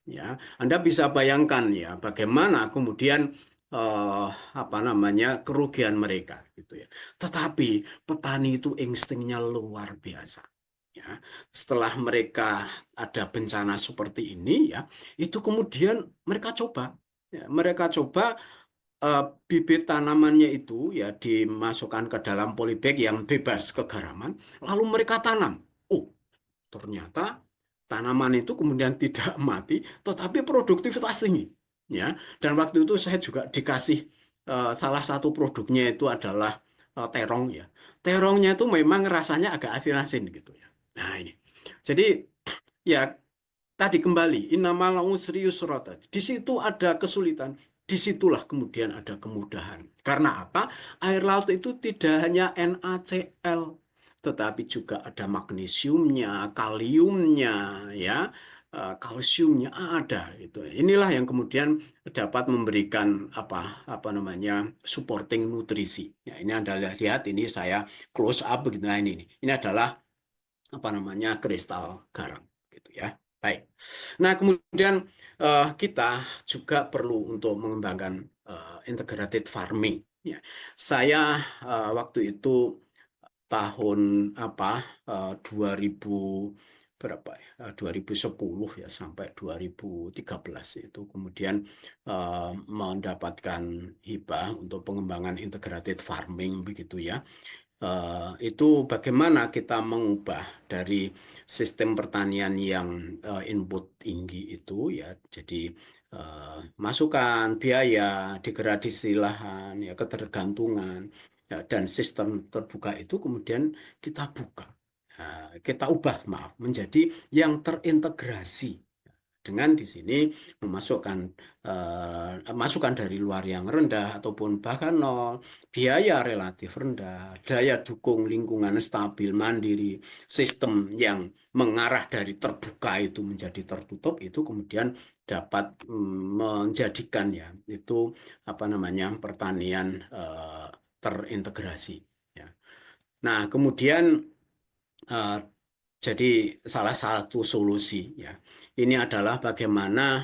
Ya, Anda bisa bayangkan ya bagaimana kemudian apa namanya kerugian mereka gitu ya. Tetapi petani itu instingnya luar biasa. Ya, setelah mereka ada bencana seperti ini ya, itu kemudian mereka coba, ya, mereka coba bibit tanamannya itu ya dimasukkan ke dalam polybag yang bebas kegaraman, lalu mereka tanam. Oh, ternyata tanaman itu kemudian tidak mati, tetapi produktivitas tinggi. Ya, dan waktu itu saya juga dikasih salah satu produknya itu adalah terong ya. Terongnya itu memang rasanya agak asin-asin gitu ya. Nah ini, jadi ya tadi kembali innamal usri yusra tadi. Di situ ada kesulitan, disitulah kemudian ada kemudahan. Karena apa? Air laut itu tidak hanya NaCl, tetapi juga ada magnesiumnya, kaliumnya, ya, kalsiumnya ada. Itu. Inilah yang kemudian dapat memberikan apa namanya supporting nutrisi. Ya, ini Anda lihat ini saya close up begini. Nah, ini adalah apa namanya kristal garam gitu ya. Baik. Nah, kemudian kita juga perlu untuk mengembangkan integrated farming. Ya. Saya waktu itu tahun 2000 berapa ya? 2010 ya sampai 2013 itu kemudian mendapatkan hibah untuk pengembangan integrated farming begitu ya. Itu bagaimana kita mengubah dari sistem pertanian yang input tinggi itu ya, jadi masukan biaya, degradasi lahan, ya ketergantungan, ya, dan sistem terbuka itu kemudian kita buka, kita ubah maaf menjadi yang terintegrasi dengan di sini memasukkan masukan dari luar yang rendah ataupun bahkan nol, biaya relatif rendah, daya dukung lingkungan stabil, mandiri, sistem yang mengarah dari terbuka itu menjadi tertutup itu kemudian dapat menjadikan ya itu apa namanya pertanian terintegrasi. Ya. Nah, kemudian eh, jadi salah satu solusi ya. Ini adalah bagaimana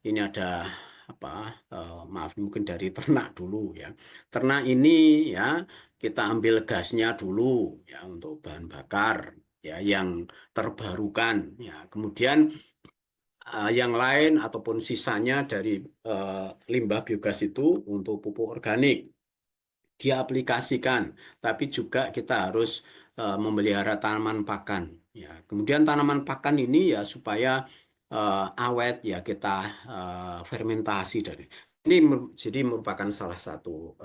ini ada apa maaf mungkin dari ternak dulu ya. Ternak ini ya kita ambil gasnya dulu ya untuk bahan bakar ya yang terbarukan ya. Kemudian yang lain ataupun sisanya dari limbah biogas itu untuk pupuk organik diaplikasikan, tapi juga kita harus memelihara tanaman pakan. Ya, kemudian tanaman pakan ini ya supaya awet ya kita fermentasi dari ini jadi merupakan salah satu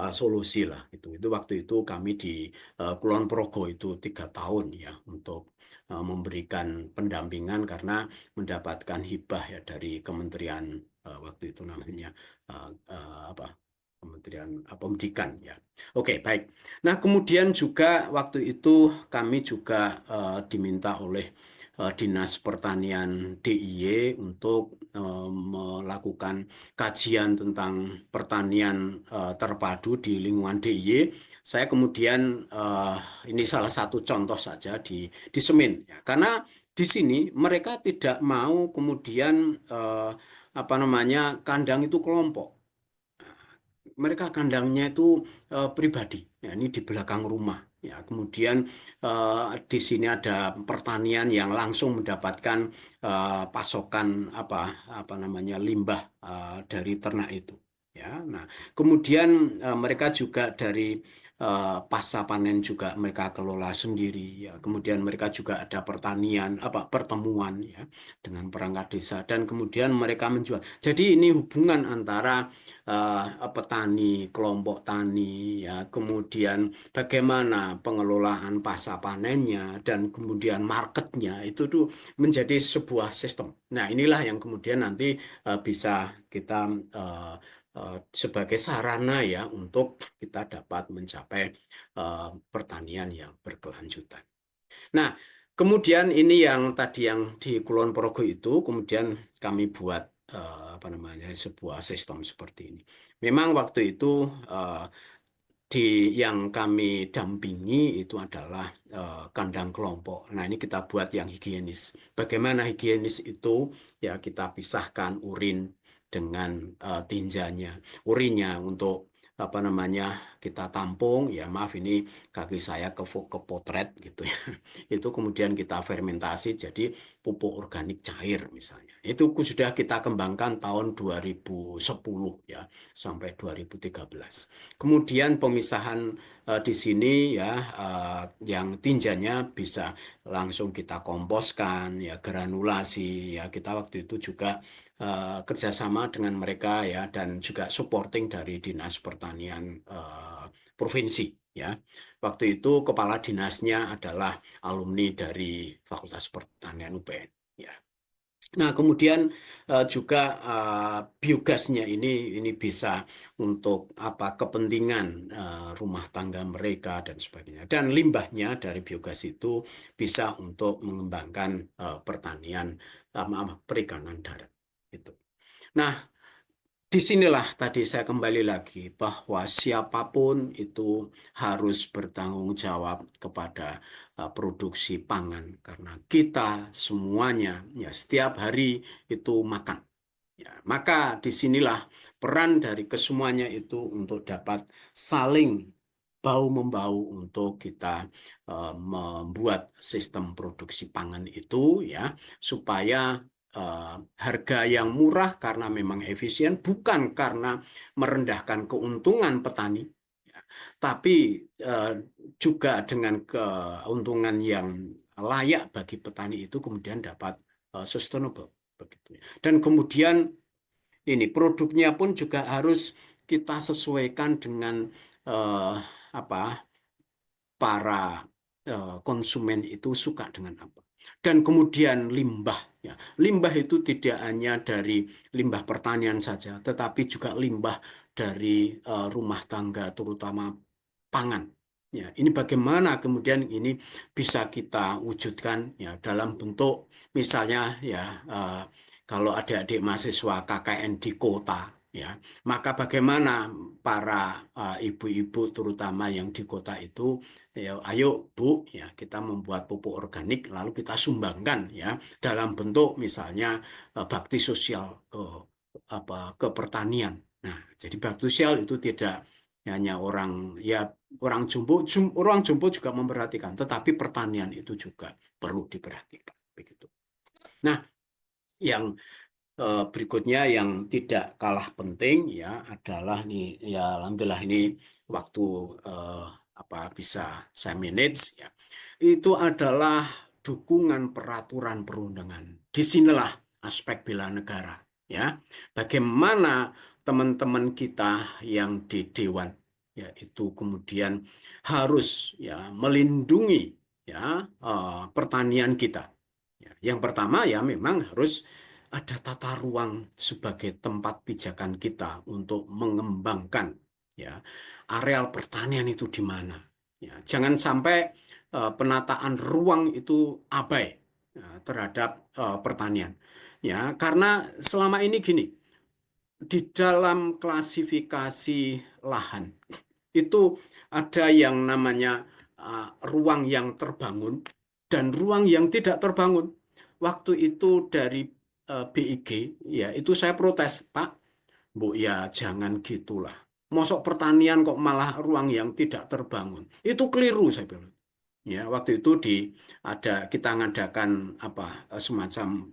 solusi lah itu. Itu waktu itu kami di Kulon Progo itu 3 tahun ya untuk memberikan pendampingan karena mendapatkan hibah ya dari Kementerian waktu itu namanya apa Kementerian Pendidikan ya. Oke, baik. Nah, kemudian juga waktu itu kami juga diminta oleh Dinas Pertanian DIY untuk melakukan kajian tentang pertanian terpadu di lingkungan DIY. Saya kemudian ini salah satu contoh saja di Semin ya. Karena di sini mereka tidak mau kemudian apa namanya kandang itu kelompok, mereka kandangnya itu pribadi. Ya, ini di belakang rumah. Ya, kemudian di sini ada pertanian yang langsung mendapatkan pasokan apa namanya limbah dari ternak itu. Ya, nah kemudian mereka juga dari pasca panen juga mereka kelola sendiri. Ya, kemudian mereka juga ada pertanian pertemuan ya dengan perangkat desa dan kemudian mereka menjual. Jadi ini hubungan antara petani, kelompok tani, ya, kemudian bagaimana pengelolaan pasca panennya dan kemudian marketnya itu tuh menjadi sebuah sistem. Nah, inilah yang kemudian nanti bisa kita eh, sebagai sarana ya untuk kita dapat mencapai pertanian yang berkelanjutan. Nah, kemudian ini yang tadi yang di Kulon Progo itu kemudian kami buat apa namanya sebuah sistem seperti ini. Memang waktu itu eh, di yang kami dampingi itu adalah kandang kelompok. Nah, ini kita buat yang higienis. Bagaimana higienis itu? Ya kita pisahkan urin dengan tinjanya, urinnya untuk apa namanya kita tampung, ya maaf ini kaki saya kepotret gitu ya. Itu kemudian kita fermentasi jadi pupuk organik cair misalnya. Itu sudah kita kembangkan tahun 2010 ya sampai 2013. Kemudian pemisahan di sini ya yang tinjanya bisa langsung kita komposkan ya, granulasi ya, kita waktu itu juga kerjasama dengan mereka ya, dan juga supporting dari Dinas Pertanian Provinsi ya. Waktu itu kepala dinasnya adalah alumni dari Fakultas Pertanian UPN ya. Nah, kemudian juga biogasnya ini bisa untuk apa kepentingan rumah tangga mereka dan sebagainya. Dan limbahnya dari biogas itu bisa untuk mengembangkan pertanian perikanan darat. Itu. Nah, disinilah tadi saya kembali lagi bahwa siapapun itu harus bertanggung jawab kepada produksi pangan karena kita semuanya ya setiap hari itu makan. Ya, maka disinilah peran dari kesemuanya itu untuk dapat saling bahu-membahu untuk kita membuat sistem produksi pangan itu ya supaya harga yang murah karena memang efisien, bukan karena merendahkan keuntungan petani, ya, tapi juga dengan keuntungan yang layak bagi petani itu kemudian dapat sustainable begitu. Dan kemudian ini produknya pun juga harus kita sesuaikan dengan eh, apa para konsumen itu suka dengan apa. Dan kemudian limbah, ya. Limbah itu tidak hanya dari limbah pertanian saja, tetapi juga limbah dari rumah tangga, terutama pangan. Ya, ini bagaimana kemudian ini bisa kita wujudkan ya dalam bentuk misalnya ya kalau adik-adik mahasiswa KKN di kota ya, maka bagaimana para ibu-ibu terutama yang di kota itu ya, ayo Bu ya kita membuat pupuk organik lalu kita sumbangkan ya dalam bentuk misalnya bakti sosial ke ke pertanian. Nah, jadi bakti sosial itu tidak hanya orang ya orang jompo juga memperhatikan, tetapi pertanian itu juga perlu diperhatikan begitu. Nah, yang berikutnya yang tidak kalah penting ya adalah nih ya alhamdulillah ini waktu eh, apa bisa saya manage ya. Itu adalah dukungan peraturan perundangan. Disinilah aspek bela negara ya. Bagaimana teman-teman kita yang di dewan ya itu kemudian harus ya melindungi ya pertanian kita. Ya, yang pertama ya memang harus ada tata ruang sebagai tempat pijakan kita untuk mengembangkan ya areal pertanian itu di mana. Ya, jangan sampai penataan ruang itu abai ya, terhadap pertanian. Ya, karena selama ini gini, di dalam klasifikasi lahan itu ada yang namanya ruang yang terbangun dan ruang yang tidak terbangun. Waktu itu dari BIG, ya itu saya protes, Pak, Bu ya jangan gitulah. Mosok pertanian kok malah ruang yang tidak terbangun. Itu keliru saya bilang. Ya, waktu itu ada kita ngadakan apa semacam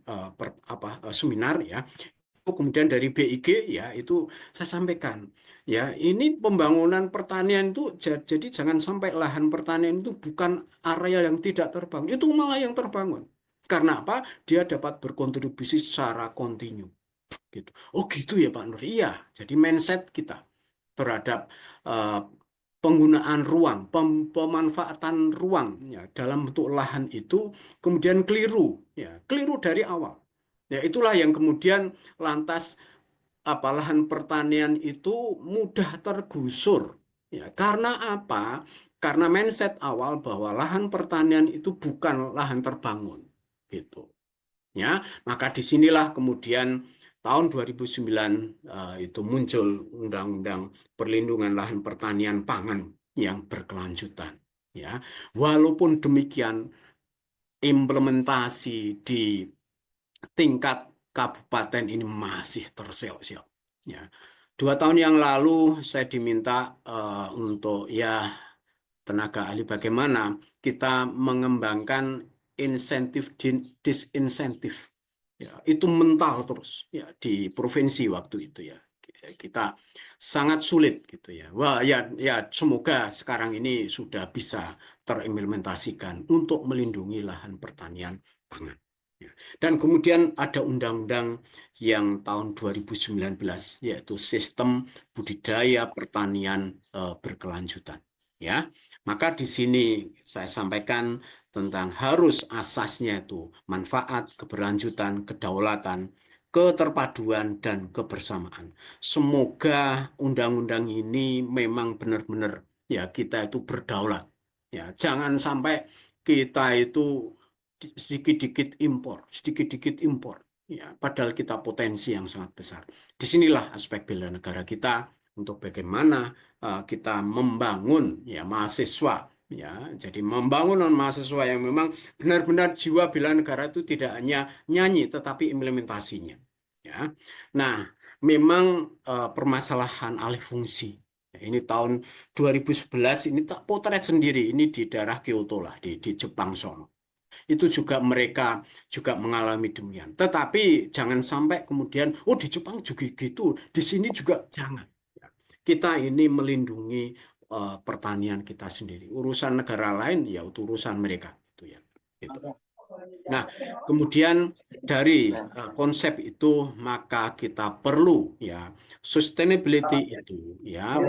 seminar ya, kemudian dari BIG ya itu saya sampaikan ya ini pembangunan pertanian itu jadi jangan sampai lahan pertanian itu bukan area yang tidak terbangun, itu malah yang terbangun. Karena apa? Dia dapat berkontribusi secara kontinu gitu. Oh gitu ya Pak Nur. Iya, jadi mindset kita terhadap eh, penggunaan ruang, pemanfaatan ruang ya dalam bentuk lahan itu kemudian keliru ya, keliru dari awal. Ya, itulah yang kemudian lantas apa lahan pertanian itu mudah tergusur. Ya, karena apa? Karena mindset awal bahwa lahan pertanian itu bukan lahan terbangun. Gitu. Ya, maka disinilah kemudian tahun 2009 itu muncul Undang-Undang Perlindungan Lahan Pertanian Pangan yang berkelanjutan. Ya, walaupun demikian implementasi di tingkat kabupaten ini masih terseok-seok. Ya. 2 tahun yang lalu saya diminta untuk ya tenaga ahli bagaimana kita mengembangkan insentif disinsentif. Ya, itu mental terus ya di provinsi waktu itu ya. Kita sangat sulit gitu ya. Wah ya semoga sekarang ini sudah bisa terimplementasikan untuk melindungi lahan pertanian pangan. Ya. Dan kemudian ada undang-undang yang tahun 2019 yaitu sistem budidaya pertanian berkelanjutan. Ya, maka di sini saya sampaikan tentang harus asasnya itu manfaat, keberlanjutan, kedaulatan, keterpaduan, dan kebersamaan. Semoga undang-undang ini memang benar-benar ya kita itu berdaulat. Ya, jangan sampai kita itu sedikit-sedikit impor, sedikit-sedikit impor. Ya, padahal kita potensi yang sangat besar. Disinilah aspek bela negara kita untuk bagaimana kita membangun ya mahasiswa ya. Jadi membangun mahasiswa yang memang benar-benar jiwa bela negara itu tidak hanya nyanyi tetapi implementasinya. Ya. Nah, memang permasalahan alih fungsi. Ya, ini tahun 2011 ini tak potret sendiri ini di daerah Kyoto lah di Jepang sono. Itu juga mereka juga mengalami demikian. Tetapi jangan sampai kemudian, oh di Jepang juga gitu, di sini juga jangan. Ya. Kita ini melindungi pertanian kita sendiri. Urusan negara lain ya itu urusan mereka. Gitu ya. Gitu. Nah, kemudian dari konsep itu maka kita perlu ya sustainability itu ya.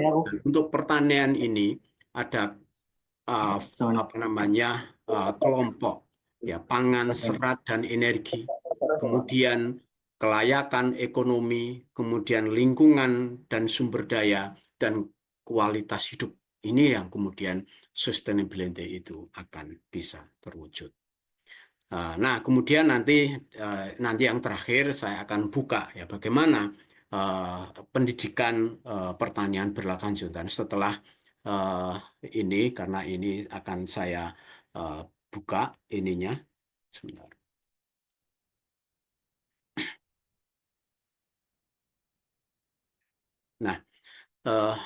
Untuk pertanian ini ada apa namanya kelompok ya pangan, serat dan energi, kemudian kelayakan ekonomi, kemudian lingkungan dan sumber daya dan kualitas hidup. Ini yang kemudian sustainability itu akan bisa terwujud. Nah, kemudian nanti yang terakhir saya akan buka ya bagaimana pendidikan pertanian berkelanjutan setelah eh, ini karena ini akan saya eh, buka ininya sebentar. Nah, eh,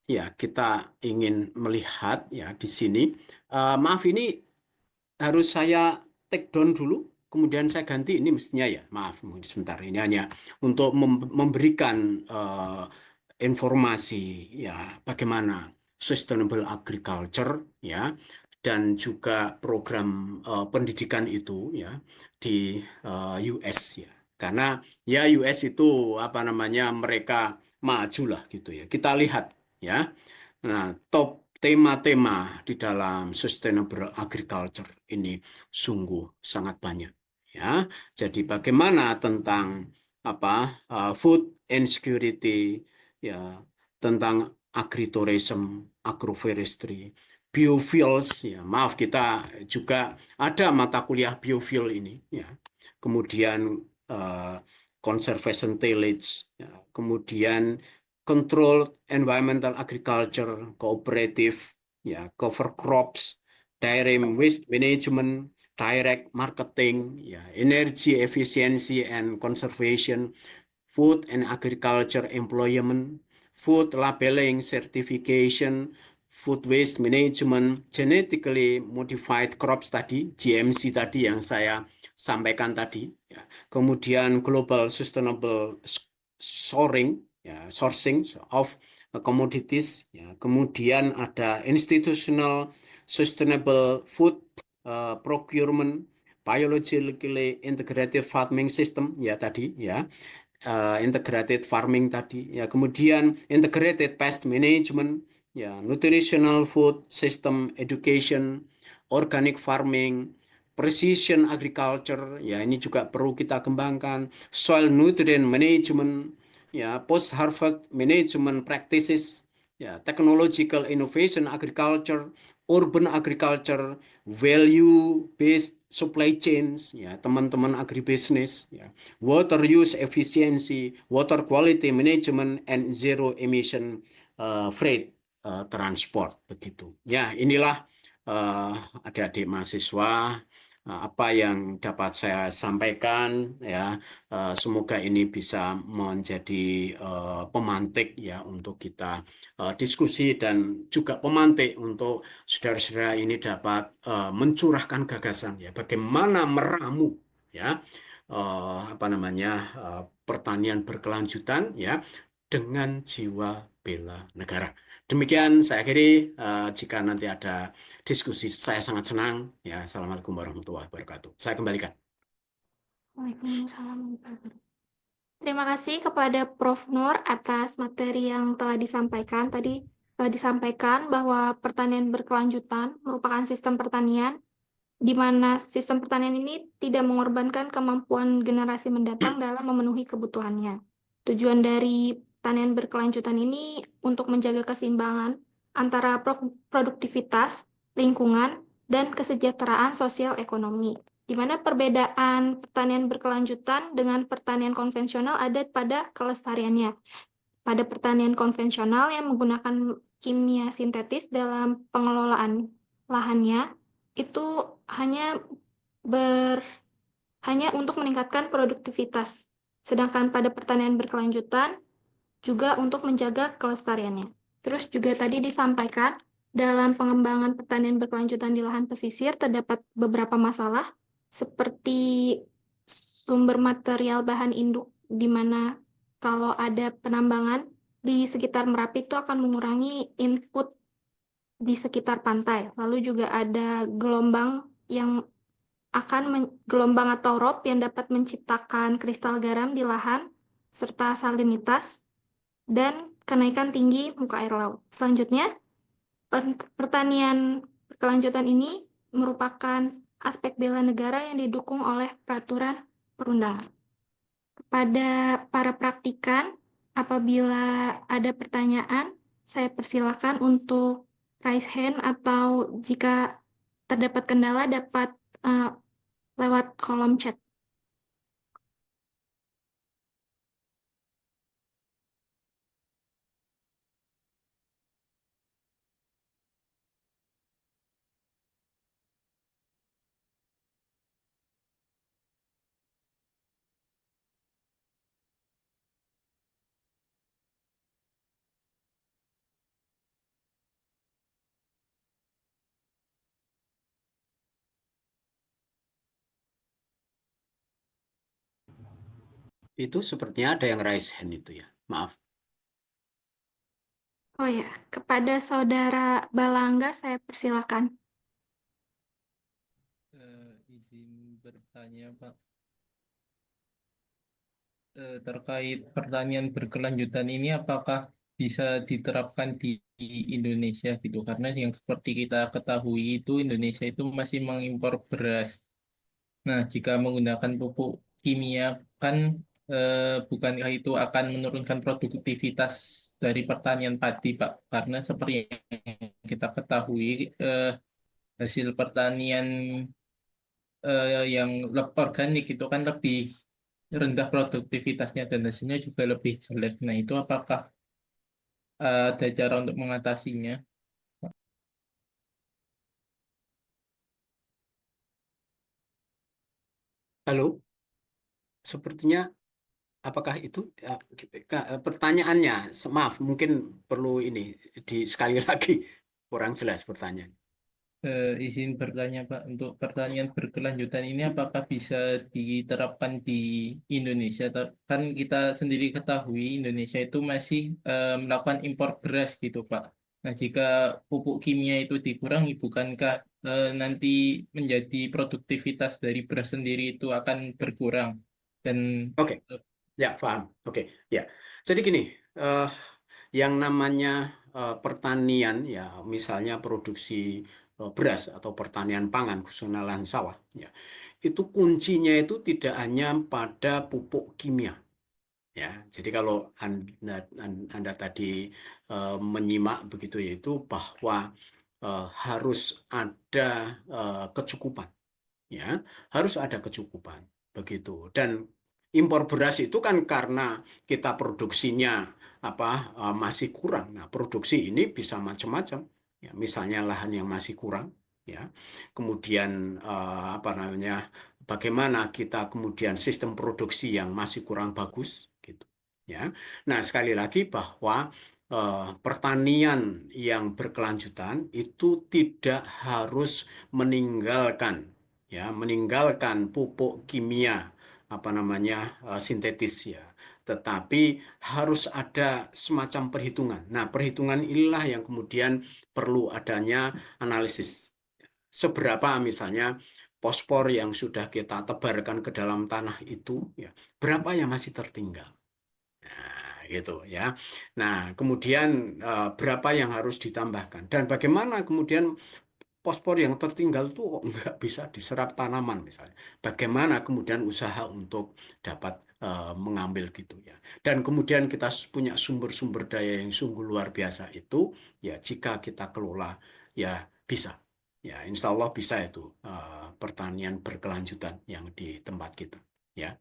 ya kita ingin melihat ya di sini. Maaf ini harus saya take down dulu, kemudian saya ganti ini mestinya ya. Maaf, mungkin sebentar. Ini hanya untuk memberikan informasi ya bagaimana sustainable agriculture ya dan juga program pendidikan itu ya di US ya. Karena ya US itu apa namanya mereka maju lah gitu ya. Kita lihat ya. Nah, top tema-tema di dalam sustainable agriculture ini sungguh sangat banyak ya. Jadi bagaimana tentang apa food insecurity ya, tentang agritourism, agroforestry, biofuels ya. Maaf kita juga ada mata kuliah biofuel ini ya. Kemudian eh, conservation tillage ya. Kemudian controlled environmental agriculture, cooperative, ya, cover crops, direct waste management, direct marketing, ya, energy efficiency and conservation, food and agriculture employment, food labeling certification, food waste management, genetically modified crops tadi, GMC tadi yang saya sampaikan tadi, ya. Kemudian global sustainable sourcing, ya, sourcing of commodities, ya. Kemudian ada institutional sustainable food procurement, biologically integrated farming system, ya tadi, ya integrated farming tadi, ya kemudian integrated pest management, ya nutritional food system education, organic farming, precision agriculture, ya ini juga perlu kita kembangkan, soil nutrient management, ya post harvest management practices, ya technological innovation agriculture, urban agriculture, value based supply chains, ya teman-teman agribisnis, ya water use efficiency, water quality management, and zero emission freight transport begitu. Ya, inilah adik-adik mahasiswa apa yang dapat saya sampaikan ya. Semoga ini bisa menjadi pemantik ya untuk kita diskusi dan juga pemantik untuk saudara-saudara ini dapat mencurahkan gagasan ya bagaimana meramu ya apa namanya pertanian berkelanjutan ya dengan jiwa bela negara. Demikian saya akhiri. Jika nanti ada diskusi, saya sangat senang. Ya, assalamualaikum warahmatullahi wabarakatuh. Saya kembalikan. Waalaikumsalam warahmatullahi wabarakatuh. Terima kasih kepada Prof. Nur atas materi yang telah disampaikan. Tadi telah disampaikan bahwa pertanian berkelanjutan merupakan sistem pertanian di mana sistem pertanian ini tidak mengorbankan kemampuan generasi mendatang dalam memenuhi kebutuhannya. Tujuan dari pertanian berkelanjutan ini untuk menjaga keseimbangan antara produktivitas, lingkungan, dan kesejahteraan sosial ekonomi, di mana perbedaan pertanian berkelanjutan dengan pertanian konvensional ada pada kelestariannya. Pada pertanian konvensional yang menggunakan kimia sintetis dalam pengelolaan lahannya, itu hanya hanya untuk meningkatkan produktivitas. Sedangkan pada pertanian berkelanjutan juga untuk menjaga kelestariannya. Terus juga tadi disampaikan dalam pengembangan pertanian berkelanjutan di lahan pesisir terdapat beberapa masalah seperti sumber material bahan induk, di mana kalau ada penambangan di sekitar Merapi itu akan mengurangi input di sekitar pantai. Lalu juga ada gelombang yang gelombang atau rob yang dapat menciptakan kristal garam di lahan serta salinitas dan kenaikan tinggi muka air laut. Selanjutnya, pertanian berkelanjutan ini merupakan aspek bela negara yang didukung oleh peraturan perundangan. Kepada para praktikan, apabila ada pertanyaan, saya persilakan untuk raise hand atau jika terdapat kendala dapat lewat kolom chat. Itu sepertinya ada yang raise hand itu ya. Maaf. Oh ya, kepada saudara Balangga saya persilakan. Izin bertanya, Pak. Terkait pertanian berkelanjutan ini, apakah bisa diterapkan di Indonesia gitu? Karena yang seperti kita ketahui itu Indonesia itu masih mengimpor beras. Nah, jika menggunakan pupuk kimia kan bukankah itu akan menurunkan produktivitas dari pertanian padi, Pak? Karena seperti yang kita ketahui hasil pertanian yang organik itu kan lebih rendah produktivitasnya dan hasilnya juga lebih jelek. Nah, itu apakah ada cara untuk mengatasinya? Halo, sepertinya apakah itu pertanyaannya? Maaf, mungkin perlu ini di sekali lagi kurang jelas pertanyaan. Izin bertanya, Pak, untuk pertanian berkelanjutan ini apakah bisa diterapkan di Indonesia? Kan kita sendiri ketahui Indonesia itu masih melakukan impor beras gitu, Pak. Nah, jika pupuk kimia itu dikurangi, bukankah nanti menjadi produktivitas dari beras sendiri itu akan berkurang? Dan Oke, eh, ya paham. Oke, ya. Jadi gini, eh, yang namanya pertanian ya, misalnya produksi beras atau pertanian pangan khususnya lahan sawah, ya, itu kuncinya itu tidak hanya pada pupuk kimia. Ya, jadi kalau Anda tadi menyimak begitu yaitu bahwa harus ada kecukupan, ya, harus ada kecukupan begitu. Dan impor beras itu kan karena kita produksinya apa masih kurang. Nah, produksi ini bisa macam-macam. Ya, misalnya lahan yang masih kurang, ya. Kemudian apa namanya, bagaimana kita kemudian sistem produksi yang masih kurang bagus gitu, ya. Nah, sekali lagi bahwa pertanian yang berkelanjutan itu tidak harus meninggalkan pupuk kimia apa namanya sintetis ya, tetapi harus ada semacam perhitungan. Nah, perhitungan inilah yang kemudian perlu adanya analisis. Seberapa misalnya fosfor yang sudah kita tebarkan ke dalam tanah itu, ya, berapa yang masih tertinggal. Nah, gitu ya. Nah, kemudian berapa yang harus ditambahkan dan bagaimana kemudian fosfor yang tertinggal itu kok nggak bisa diserap tanaman misalnya. Bagaimana kemudian usaha untuk dapat mengambil gitu ya. Dan kemudian kita punya sumber-sumber daya yang sungguh luar biasa itu, ya jika kita kelola, ya bisa. Ya, insya Allah bisa itu pertanian berkelanjutan yang di tempat kita. Ya.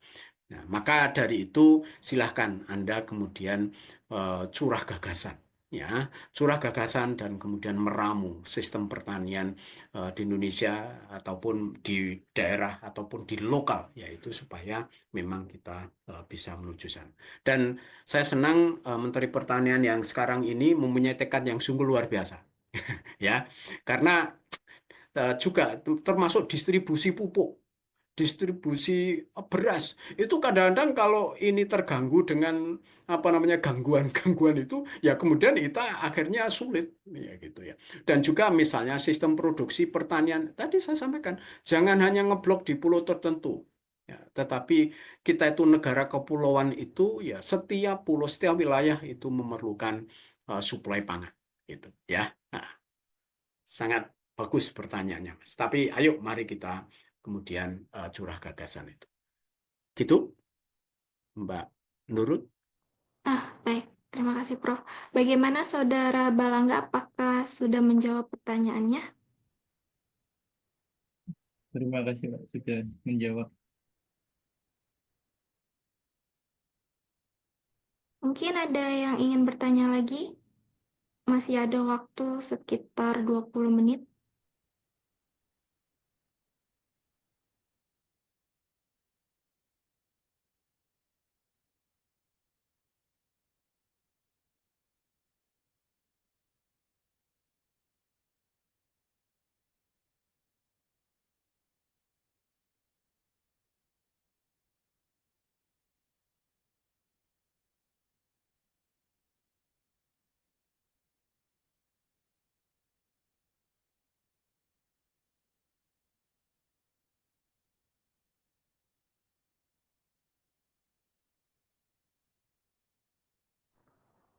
Nah, maka dari itu silahkan Anda kemudian curah gagasan, ya, curah gagasan dan kemudian meramu sistem pertanian di Indonesia ataupun di daerah ataupun di lokal, yaitu supaya memang kita bisa menuju sana. Dan saya senang Menteri Pertanian yang sekarang ini mempunyai tekad yang sungguh luar biasa, ya, karena juga termasuk distribusi pupuk, distribusi beras itu kadang-kadang kalau ini terganggu dengan apa namanya gangguan-gangguan itu, ya kemudian kita akhirnya sulit ya gitu ya. Dan juga misalnya sistem produksi pertanian tadi saya sampaikan, jangan hanya ngeblok di pulau tertentu ya, tetapi kita itu negara kepulauan itu, ya setiap pulau, setiap wilayah itu memerlukan suplai pangan gitu ya. Nah, sangat bagus pertanyaannya, Mas. Tapi ayo mari kita kemudian curah gagasan itu. Gitu, Mbak Nurul. Baik. Terima kasih, Prof. Bagaimana Saudara Balangga? Apakah sudah menjawab pertanyaannya? Terima kasih Pak sudah menjawab. Mungkin ada yang ingin bertanya lagi? Masih ada waktu sekitar 20 menit.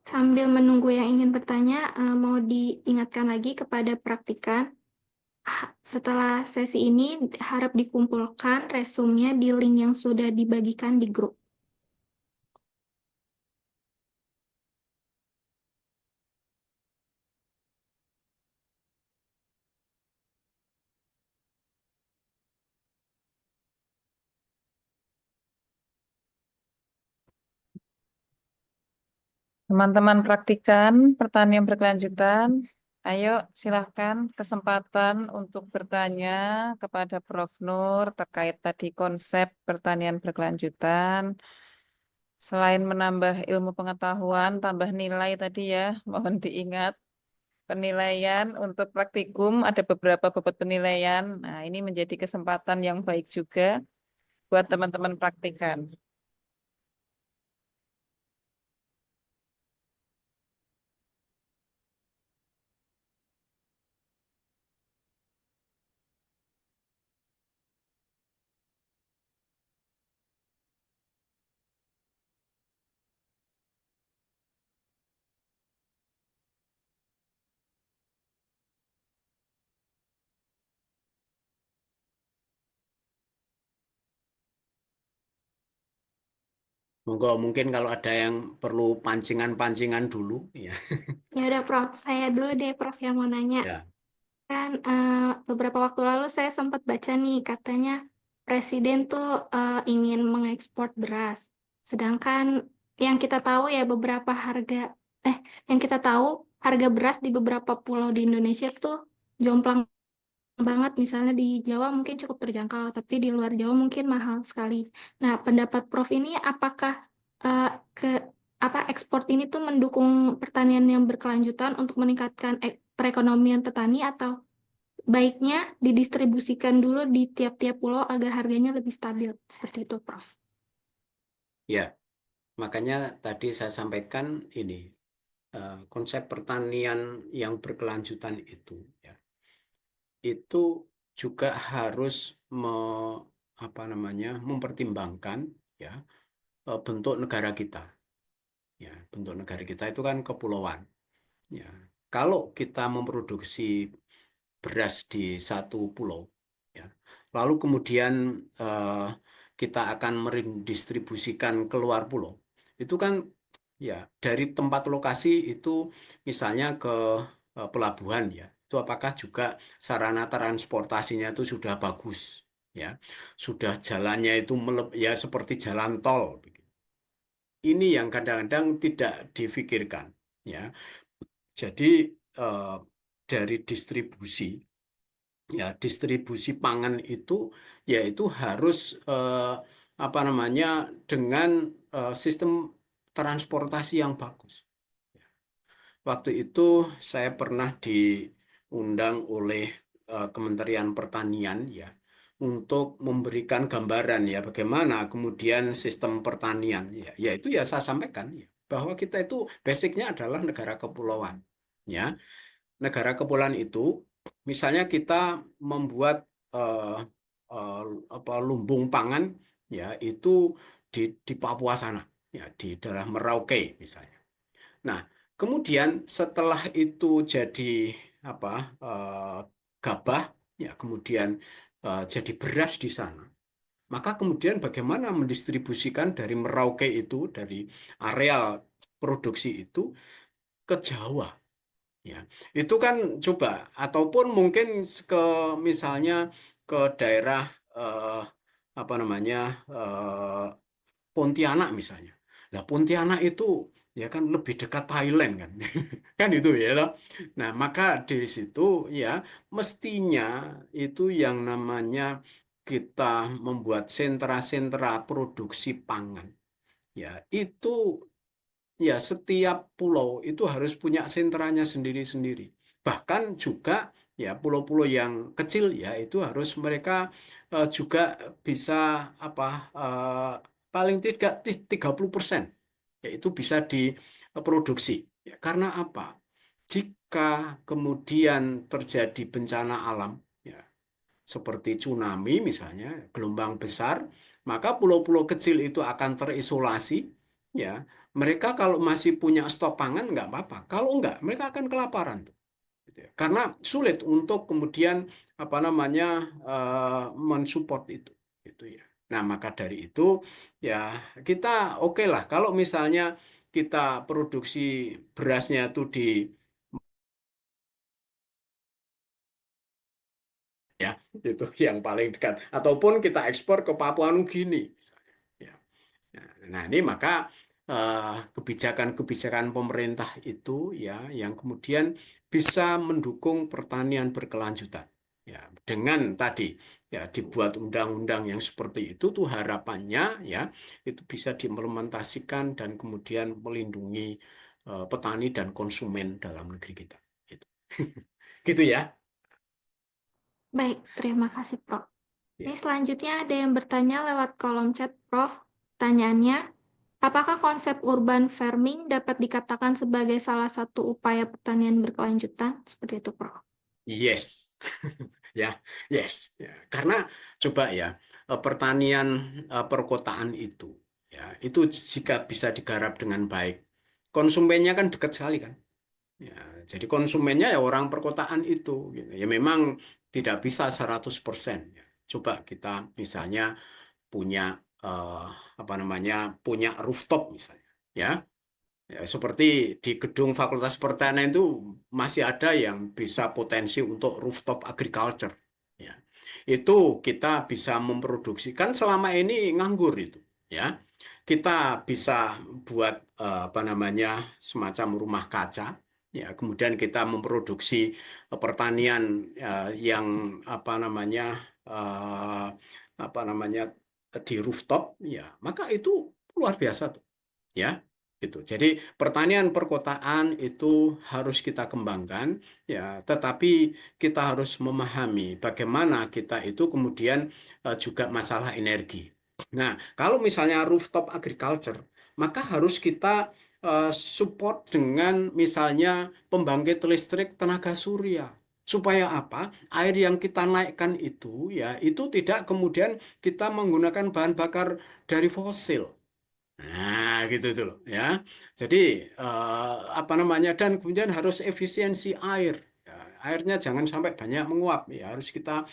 Sambil menunggu yang ingin bertanya, mau diingatkan lagi kepada praktikan. Setelah sesi ini, harap dikumpulkan resumnya di link yang sudah dibagikan di grup. Teman-teman praktikan pertanian berkelanjutan, ayo silahkan kesempatan untuk bertanya kepada Prof. Nur terkait tadi konsep pertanian berkelanjutan. Selain menambah ilmu pengetahuan, tambah nilai tadi ya, mohon diingat penilaian untuk praktikum ada beberapa bobot penilaian. Nah, ini menjadi kesempatan yang baik juga buat teman-teman praktikan. Monggo mungkin kalau ada yang perlu pancingan-pancingan dulu, ya. Ya udah, Prof. Saya dulu deh, Prof, yang mau nanya. Ya. Kan beberapa waktu lalu saya sempat baca nih, katanya Presiden tuh ingin mengekspor beras. Sedangkan yang kita tahu ya yang kita tahu harga beras di beberapa pulau di Indonesia tuh jomplang banget, misalnya di Jawa mungkin cukup terjangkau, tapi di luar Jawa mungkin mahal sekali. Nah, pendapat Prof ini apakah ekspor ini tuh mendukung pertanian yang berkelanjutan untuk meningkatkan perekonomian petani, atau baiknya didistribusikan dulu di tiap-tiap pulau agar harganya lebih stabil? Seperti itu, Prof. Ya, makanya tadi saya sampaikan ini konsep pertanian yang berkelanjutan ya, itu juga harus mempertimbangkan ya bentuk negara kita. Ya, bentuk negara kita itu kan kepulauan. Ya, kalau kita memproduksi beras di satu pulau, ya, lalu kemudian eh, kita akan mendistribusikan keluar pulau, itu kan ya dari tempat lokasi itu misalnya ke pelabuhan ya, itu apakah juga sarana transportasinya itu sudah bagus, ya, sudah jalannya itu ya seperti jalan tol. Ini yang kadang-kadang tidak difikirkan, ya. Jadi eh, dari distribusi pangan itu yaitu harus dengan sistem transportasi yang bagus. Waktu itu saya pernah diundang oleh Kementerian Pertanian ya untuk memberikan gambaran ya bagaimana kemudian sistem pertanian ya, yaitu ya saya sampaikan ya bahwa kita itu basicnya adalah negara kepulauan ya. Negara kepulauan itu misalnya kita membuat eh, eh, lumbung pangan ya itu di Papua sana ya di daerah Merauke misalnya. Nah, kemudian setelah itu jadi apa eh, gabah, ya kemudian jadi beras di sana. Maka kemudian bagaimana mendistribusikan dari Merauke itu, dari areal produksi itu ke Jawa. Ya, itu kan coba ataupun mungkin ke misalnya ke daerah eh, eh, Pontianak misalnya. Nah, Pontianak itu ya kan lebih dekat Thailand kan. Kan itu ya loh. Nah, maka dari situ ya mestinya itu yang namanya kita membuat sentra-sentra produksi pangan. Ya, itu ya setiap pulau itu harus punya sentranya sendiri-sendiri. Bahkan juga ya pulau-pulau yang kecil ya itu harus mereka juga bisa apa paling tidak 30% yaitu bisa diproduksi. Ya, karena apa? Jika kemudian terjadi bencana alam ya seperti tsunami misalnya, gelombang besar, maka pulau-pulau kecil itu akan terisolasi, ya. Mereka kalau masih punya stok pangan nggak apa-apa. Kalau nggak, mereka akan kelaparan tuh. Gitu ya. Karena sulit untuk kemudian mensupport itu, gitu ya. Nah, maka dari itu ya kita oke lah kalau misalnya kita produksi berasnya itu di ya itu yang paling dekat ataupun kita ekspor ke Papua Nugini misalnya. Ya. Nah, ini maka kebijakan-kebijakan pemerintah itu ya yang kemudian bisa mendukung pertanian berkelanjutan. Ya, dengan tadi ya dibuat undang-undang yang seperti itu tuh harapannya ya itu bisa diimplementasikan dan kemudian melindungi petani dan konsumen dalam negeri kita. Gitu. Gitu ya. Baik, terima kasih, Prof. Ya. Ini selanjutnya ada yang bertanya lewat kolom chat, Prof. Pertanyaannya, apakah konsep urban farming dapat dikatakan sebagai salah satu upaya pertanian berkelanjutan? Seperti itu, Prof. Yes. Ya, yes. Ya. Karena coba ya, pertanian perkotaan itu jika bisa digarap dengan baik, konsumennya kan dekat sekali kan. Ya, jadi konsumennya ya orang perkotaan itu, gitu. Ya memang tidak bisa 100%. Ya. Coba kita misalnya punya eh, punya rooftop misalnya, ya. Ya, seperti di gedung Fakultas Pertanian itu masih ada yang bisa potensi untuk rooftop agriculture. Ya. Itu kita bisa memproduksikan selama ini nganggur itu. Ya, kita bisa buat semacam rumah kaca. ya kemudian kita memproduksi pertanian yang eh, apa namanya di rooftop, ya maka itu luar biasa tuh, ya gitu. Jadi pertanian perkotaan itu harus kita kembangkan, ya, tetapi kita harus memahami bagaimana kita itu kemudian juga masalah energi. Nah, kalau misalnya rooftop agriculture, maka harus kita support dengan misalnya pembangkit listrik tenaga surya. Supaya apa? Air yang kita naikkan itu ya, itu tidak kemudian kita menggunakan bahan bakar dari fosil. Nah, gitu tuh loh ya. Jadi apa namanya, dan kemudian harus efisiensi air. Ya, airnya jangan sampai banyak menguap ya, harus kita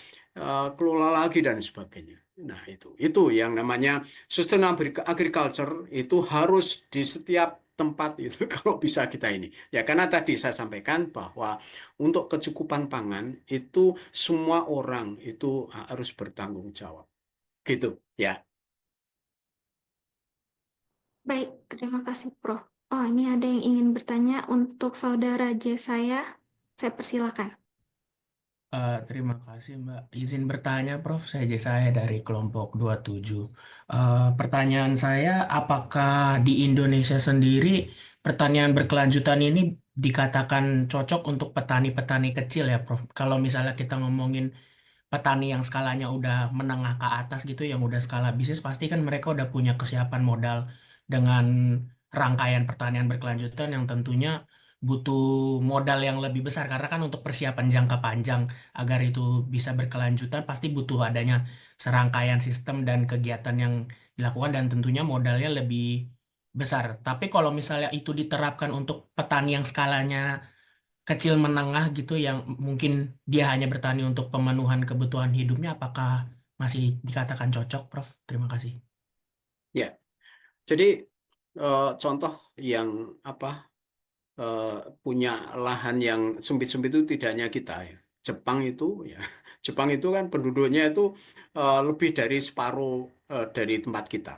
kelola lagi dan sebagainya. Nah, itu yang namanya sustainable agriculture itu harus di setiap tempat itu kalau bisa kita ini. Ya, karena tadi saya sampaikan bahwa untuk kecukupan pangan itu semua orang itu harus bertanggung jawab. Gitu ya. Baik, terima kasih, Prof. Oh, ini ada yang ingin bertanya untuk saudara J saya. Saya persilakan. Terima kasih Mbak. Izin bertanya Prof, saya dari kelompok 27. Pertanyaan saya, apakah di Indonesia sendiri pertanian berkelanjutan ini dikatakan cocok untuk petani-petani kecil ya Prof? Kalau misalnya kita ngomongin petani yang skalanya udah menengah ke atas gitu, yang udah skala bisnis, pasti kan mereka udah punya kesiapan modal dengan rangkaian pertanian berkelanjutan yang tentunya butuh modal yang lebih besar karena kan untuk persiapan jangka panjang agar itu bisa berkelanjutan pasti butuh adanya serangkaian sistem dan kegiatan yang dilakukan dan tentunya modalnya lebih besar. Tapi kalau misalnya itu diterapkan untuk petani yang skalanya kecil menengah gitu yang mungkin dia hanya bertani untuk pemenuhan kebutuhan hidupnya, apakah masih dikatakan cocok, Prof? Terima kasih. Ya, jadi contoh yang apa eh, punya lahan yang sempit-sempit itu tidak hanya kita ya. Jepang itu ya, Jepang itu kan penduduknya itu lebih dari separuh dari tempat kita.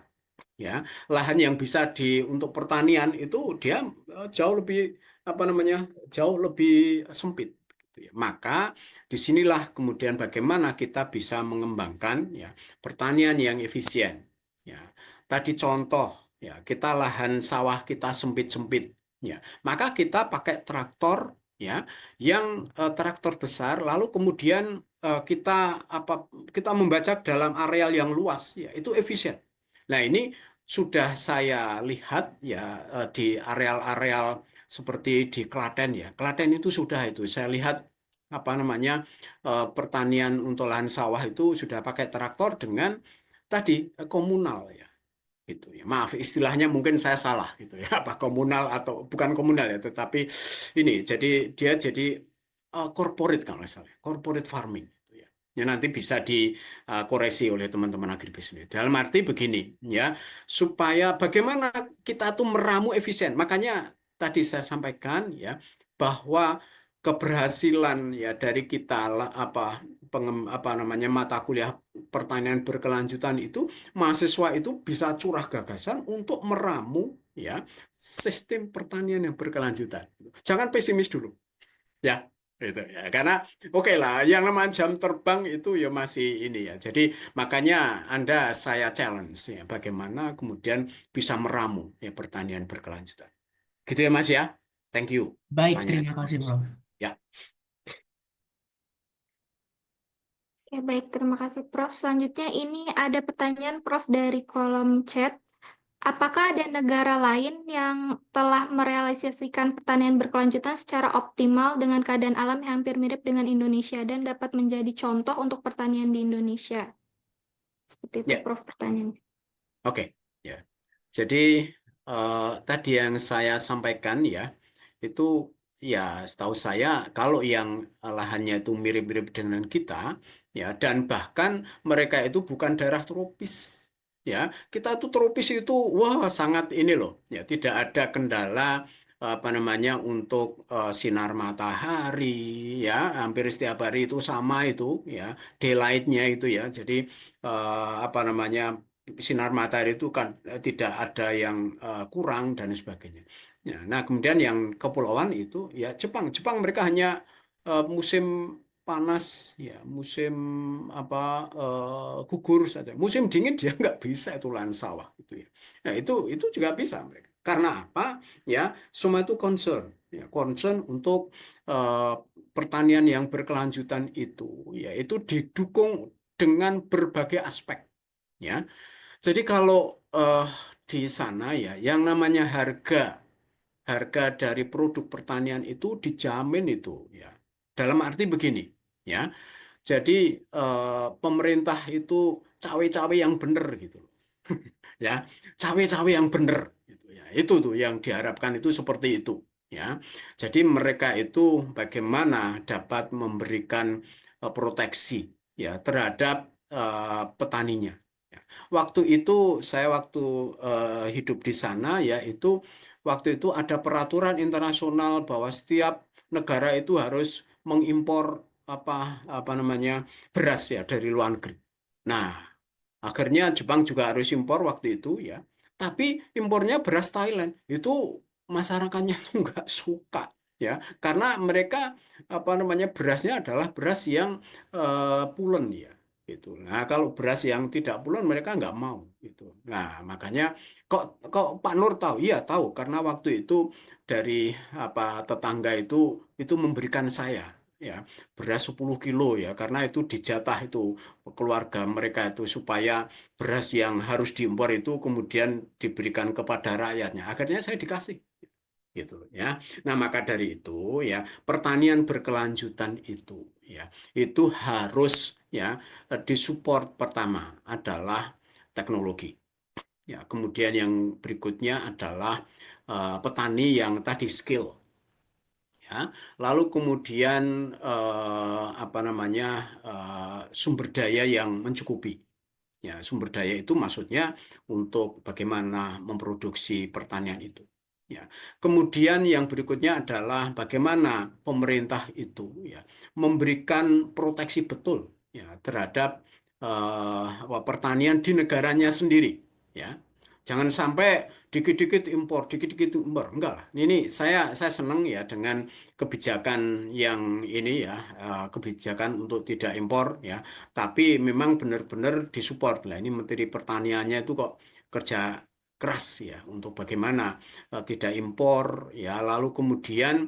Ya, lahan yang bisa untuk pertanian itu dia jauh lebih apa namanya, jauh lebih sempit. Gitu ya. Maka disinilah kemudian bagaimana kita bisa mengembangkan ya pertanian yang efisien. Ya, tadi contoh ya kita lahan sawah kita sempit-sempit. Ya, maka kita pakai traktor ya yang traktor besar, lalu kemudian kita apa kita membajak dalam areal yang luas ya itu efisien. Nah, ini sudah saya lihat ya di areal-areal seperti di Klaten ya. Klaten itu sudah itu saya lihat apa namanya pertanian untuk lahan sawah itu sudah pakai traktor dengan tadi komunal ya. Gitu ya. Maaf istilahnya mungkin saya salah gitu ya. Apa komunal atau bukan komunal ya, tetapi ini jadi dia jadi corporate kalau nggak salah, corporate farming gitu ya. Ya nanti bisa dikoreksi oleh teman-teman agribisnis. Dalam arti begini ya, supaya bagaimana kita tuh meramu efisien. Makanya tadi saya sampaikan ya bahwa keberhasilan ya dari kita apa namanya mata kuliah pertanian berkelanjutan itu mahasiswa itu bisa curah gagasan untuk meramu ya sistem pertanian yang berkelanjutan. Jangan pesimis dulu. Ya, itu ya. Karena oke lah, yang namanya jam terbang itu ya masih ini ya. Jadi makanya saya challenge ya, bagaimana kemudian bisa meramu ya pertanian berkelanjutan. Gitu ya Mas ya. Thank you. Baik, Pertanyaan. terima kasih, Prof. Ya. Oke, baik, terima kasih, Prof. Selanjutnya ini ada pertanyaan Prof dari kolom chat. Apakah ada negara lain yang telah merealisasikan pertanian berkelanjutan secara optimal dengan keadaan alam yang hampir mirip dengan Indonesia dan dapat menjadi contoh untuk pertanian di Indonesia? Seperti itu, Ya. Prof, pertanyaannya. Oke, ya. Jadi tadi yang saya sampaikan ya, itu ya setahu saya kalau yang lahannya itu mirip-mirip dengan kita, ya dan bahkan mereka itu bukan daerah tropis, ya kita tuh tropis itu wah sangat ini loh, ya tidak ada kendala apa namanya untuk sinar matahari, ya hampir setiap hari itu sama itu, ya daylightnya itu ya, jadi apa namanya sinar matahari itu kan tidak ada yang kurang dan sebagainya. Ya, nah kemudian yang kepulauan itu ya Jepang. Jepang mereka hanya musim panas ya, musim apa gugur saja. Musim dingin dia nggak bisa itu lahan sawah gitu ya. Nah itu juga bisa mereka. Karena apa? Ya semua itu concern ya, concern untuk eh, pertanian yang berkelanjutan itu ya itu didukung dengan berbagai aspek ya. Jadi kalau di sana ya yang namanya harga dari produk pertanian itu dijamin itu ya. Dalam arti begini ya. Jadi pemerintah itu cawe-cawe yang benar gitu loh. Ya, cawe-cawe yang benar gitu ya. Itu tuh yang diharapkan itu seperti itu ya. Jadi mereka itu bagaimana dapat memberikan proteksi ya terhadap petaninya. Ya. Waktu hidup di sana ya itu waktu itu ada peraturan internasional bahwa setiap negara itu harus mengimpor apa apa namanya beras ya dari luar negeri. Nah, akhirnya Jepang juga harus impor waktu itu ya. Tapi impornya beras Thailand itu masyarakatnya tuh nggak suka ya karena mereka apa namanya berasnya adalah beras yang pulen ya gitu. Nah kalau beras yang tidak pulen mereka nggak mau gitu. Nah makanya kok kok Pak Nur tahu? Iya tahu karena waktu itu dari apa tetangga itu memberikan saya ya beras 10 kilo ya karena itu dijatah itu keluarga mereka itu supaya beras yang harus diimpor itu kemudian diberikan kepada rakyatnya. Akhirnya saya dikasih gitu loh ya. Nah, maka dari itu ya pertanian berkelanjutan itu harus ya disupport pertama adalah teknologi. Ya, kemudian yang berikutnya adalah petani yang tadi skill ya. Lalu kemudian apa namanya sumber daya yang mencukupi. Ya, sumber daya itu maksudnya untuk bagaimana memproduksi pertanian itu. Ya. Kemudian yang berikutnya adalah bagaimana pemerintah itu ya memberikan proteksi betul ya terhadap pertanian di negaranya sendiri. Ya. Jangan sampai dikit-dikit impor, dikit-dikit impor. Enggak lah. Ini saya senang ya dengan kebijakan yang ini ya, kebijakan untuk tidak impor ya. Tapi memang benar-benar disupport lah. Ini Menteri Pertaniannya itu kok kerja keras ya untuk bagaimana tidak impor ya. Lalu kemudian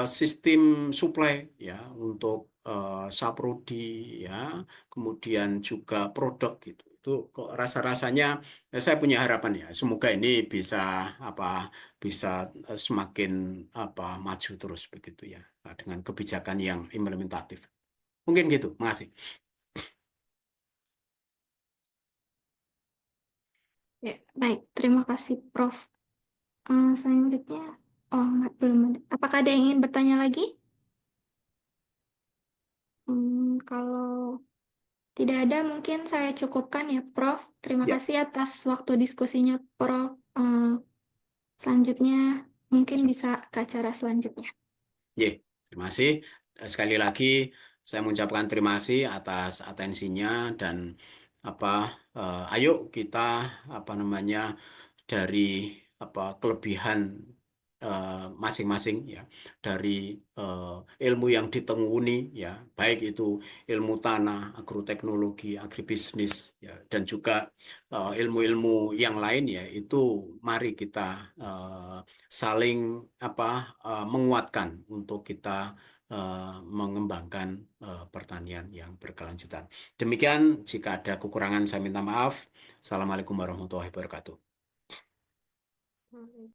sistem supply ya untuk saprodi ya, kemudian juga produk gitu. Itu kok rasa-rasanya saya punya harapan ya. Semoga ini bisa apa bisa semakin apa maju terus begitu ya dengan kebijakan yang implementatif. Mungkin gitu. Makasih. Ya, baik. Terima kasih, Prof. Selanjutnya, enggak, belum ada. Apakah ada yang ingin bertanya lagi? Kalau tidak ada, mungkin saya cukupkan ya, Prof. Terima Ya, kasih atas waktu diskusinya, Prof. Selanjutnya, mungkin bisa ke acara selanjutnya. ye, terima kasih. Sekali lagi saya mengucapkan terima kasih atas atensinya dan apa ayo kita apa namanya dari apa kelebihan masing-masing ya dari ilmu yang ditekuni ya baik itu ilmu tanah, agroteknologi, agribisnis ya dan juga ilmu-ilmu yang lain ya itu mari kita eh, saling apa menguatkan untuk kita mengembangkan pertanian yang berkelanjutan. Demikian, jika ada kekurangan saya minta maaf. Assalamualaikum warahmatullahi wabarakatuh.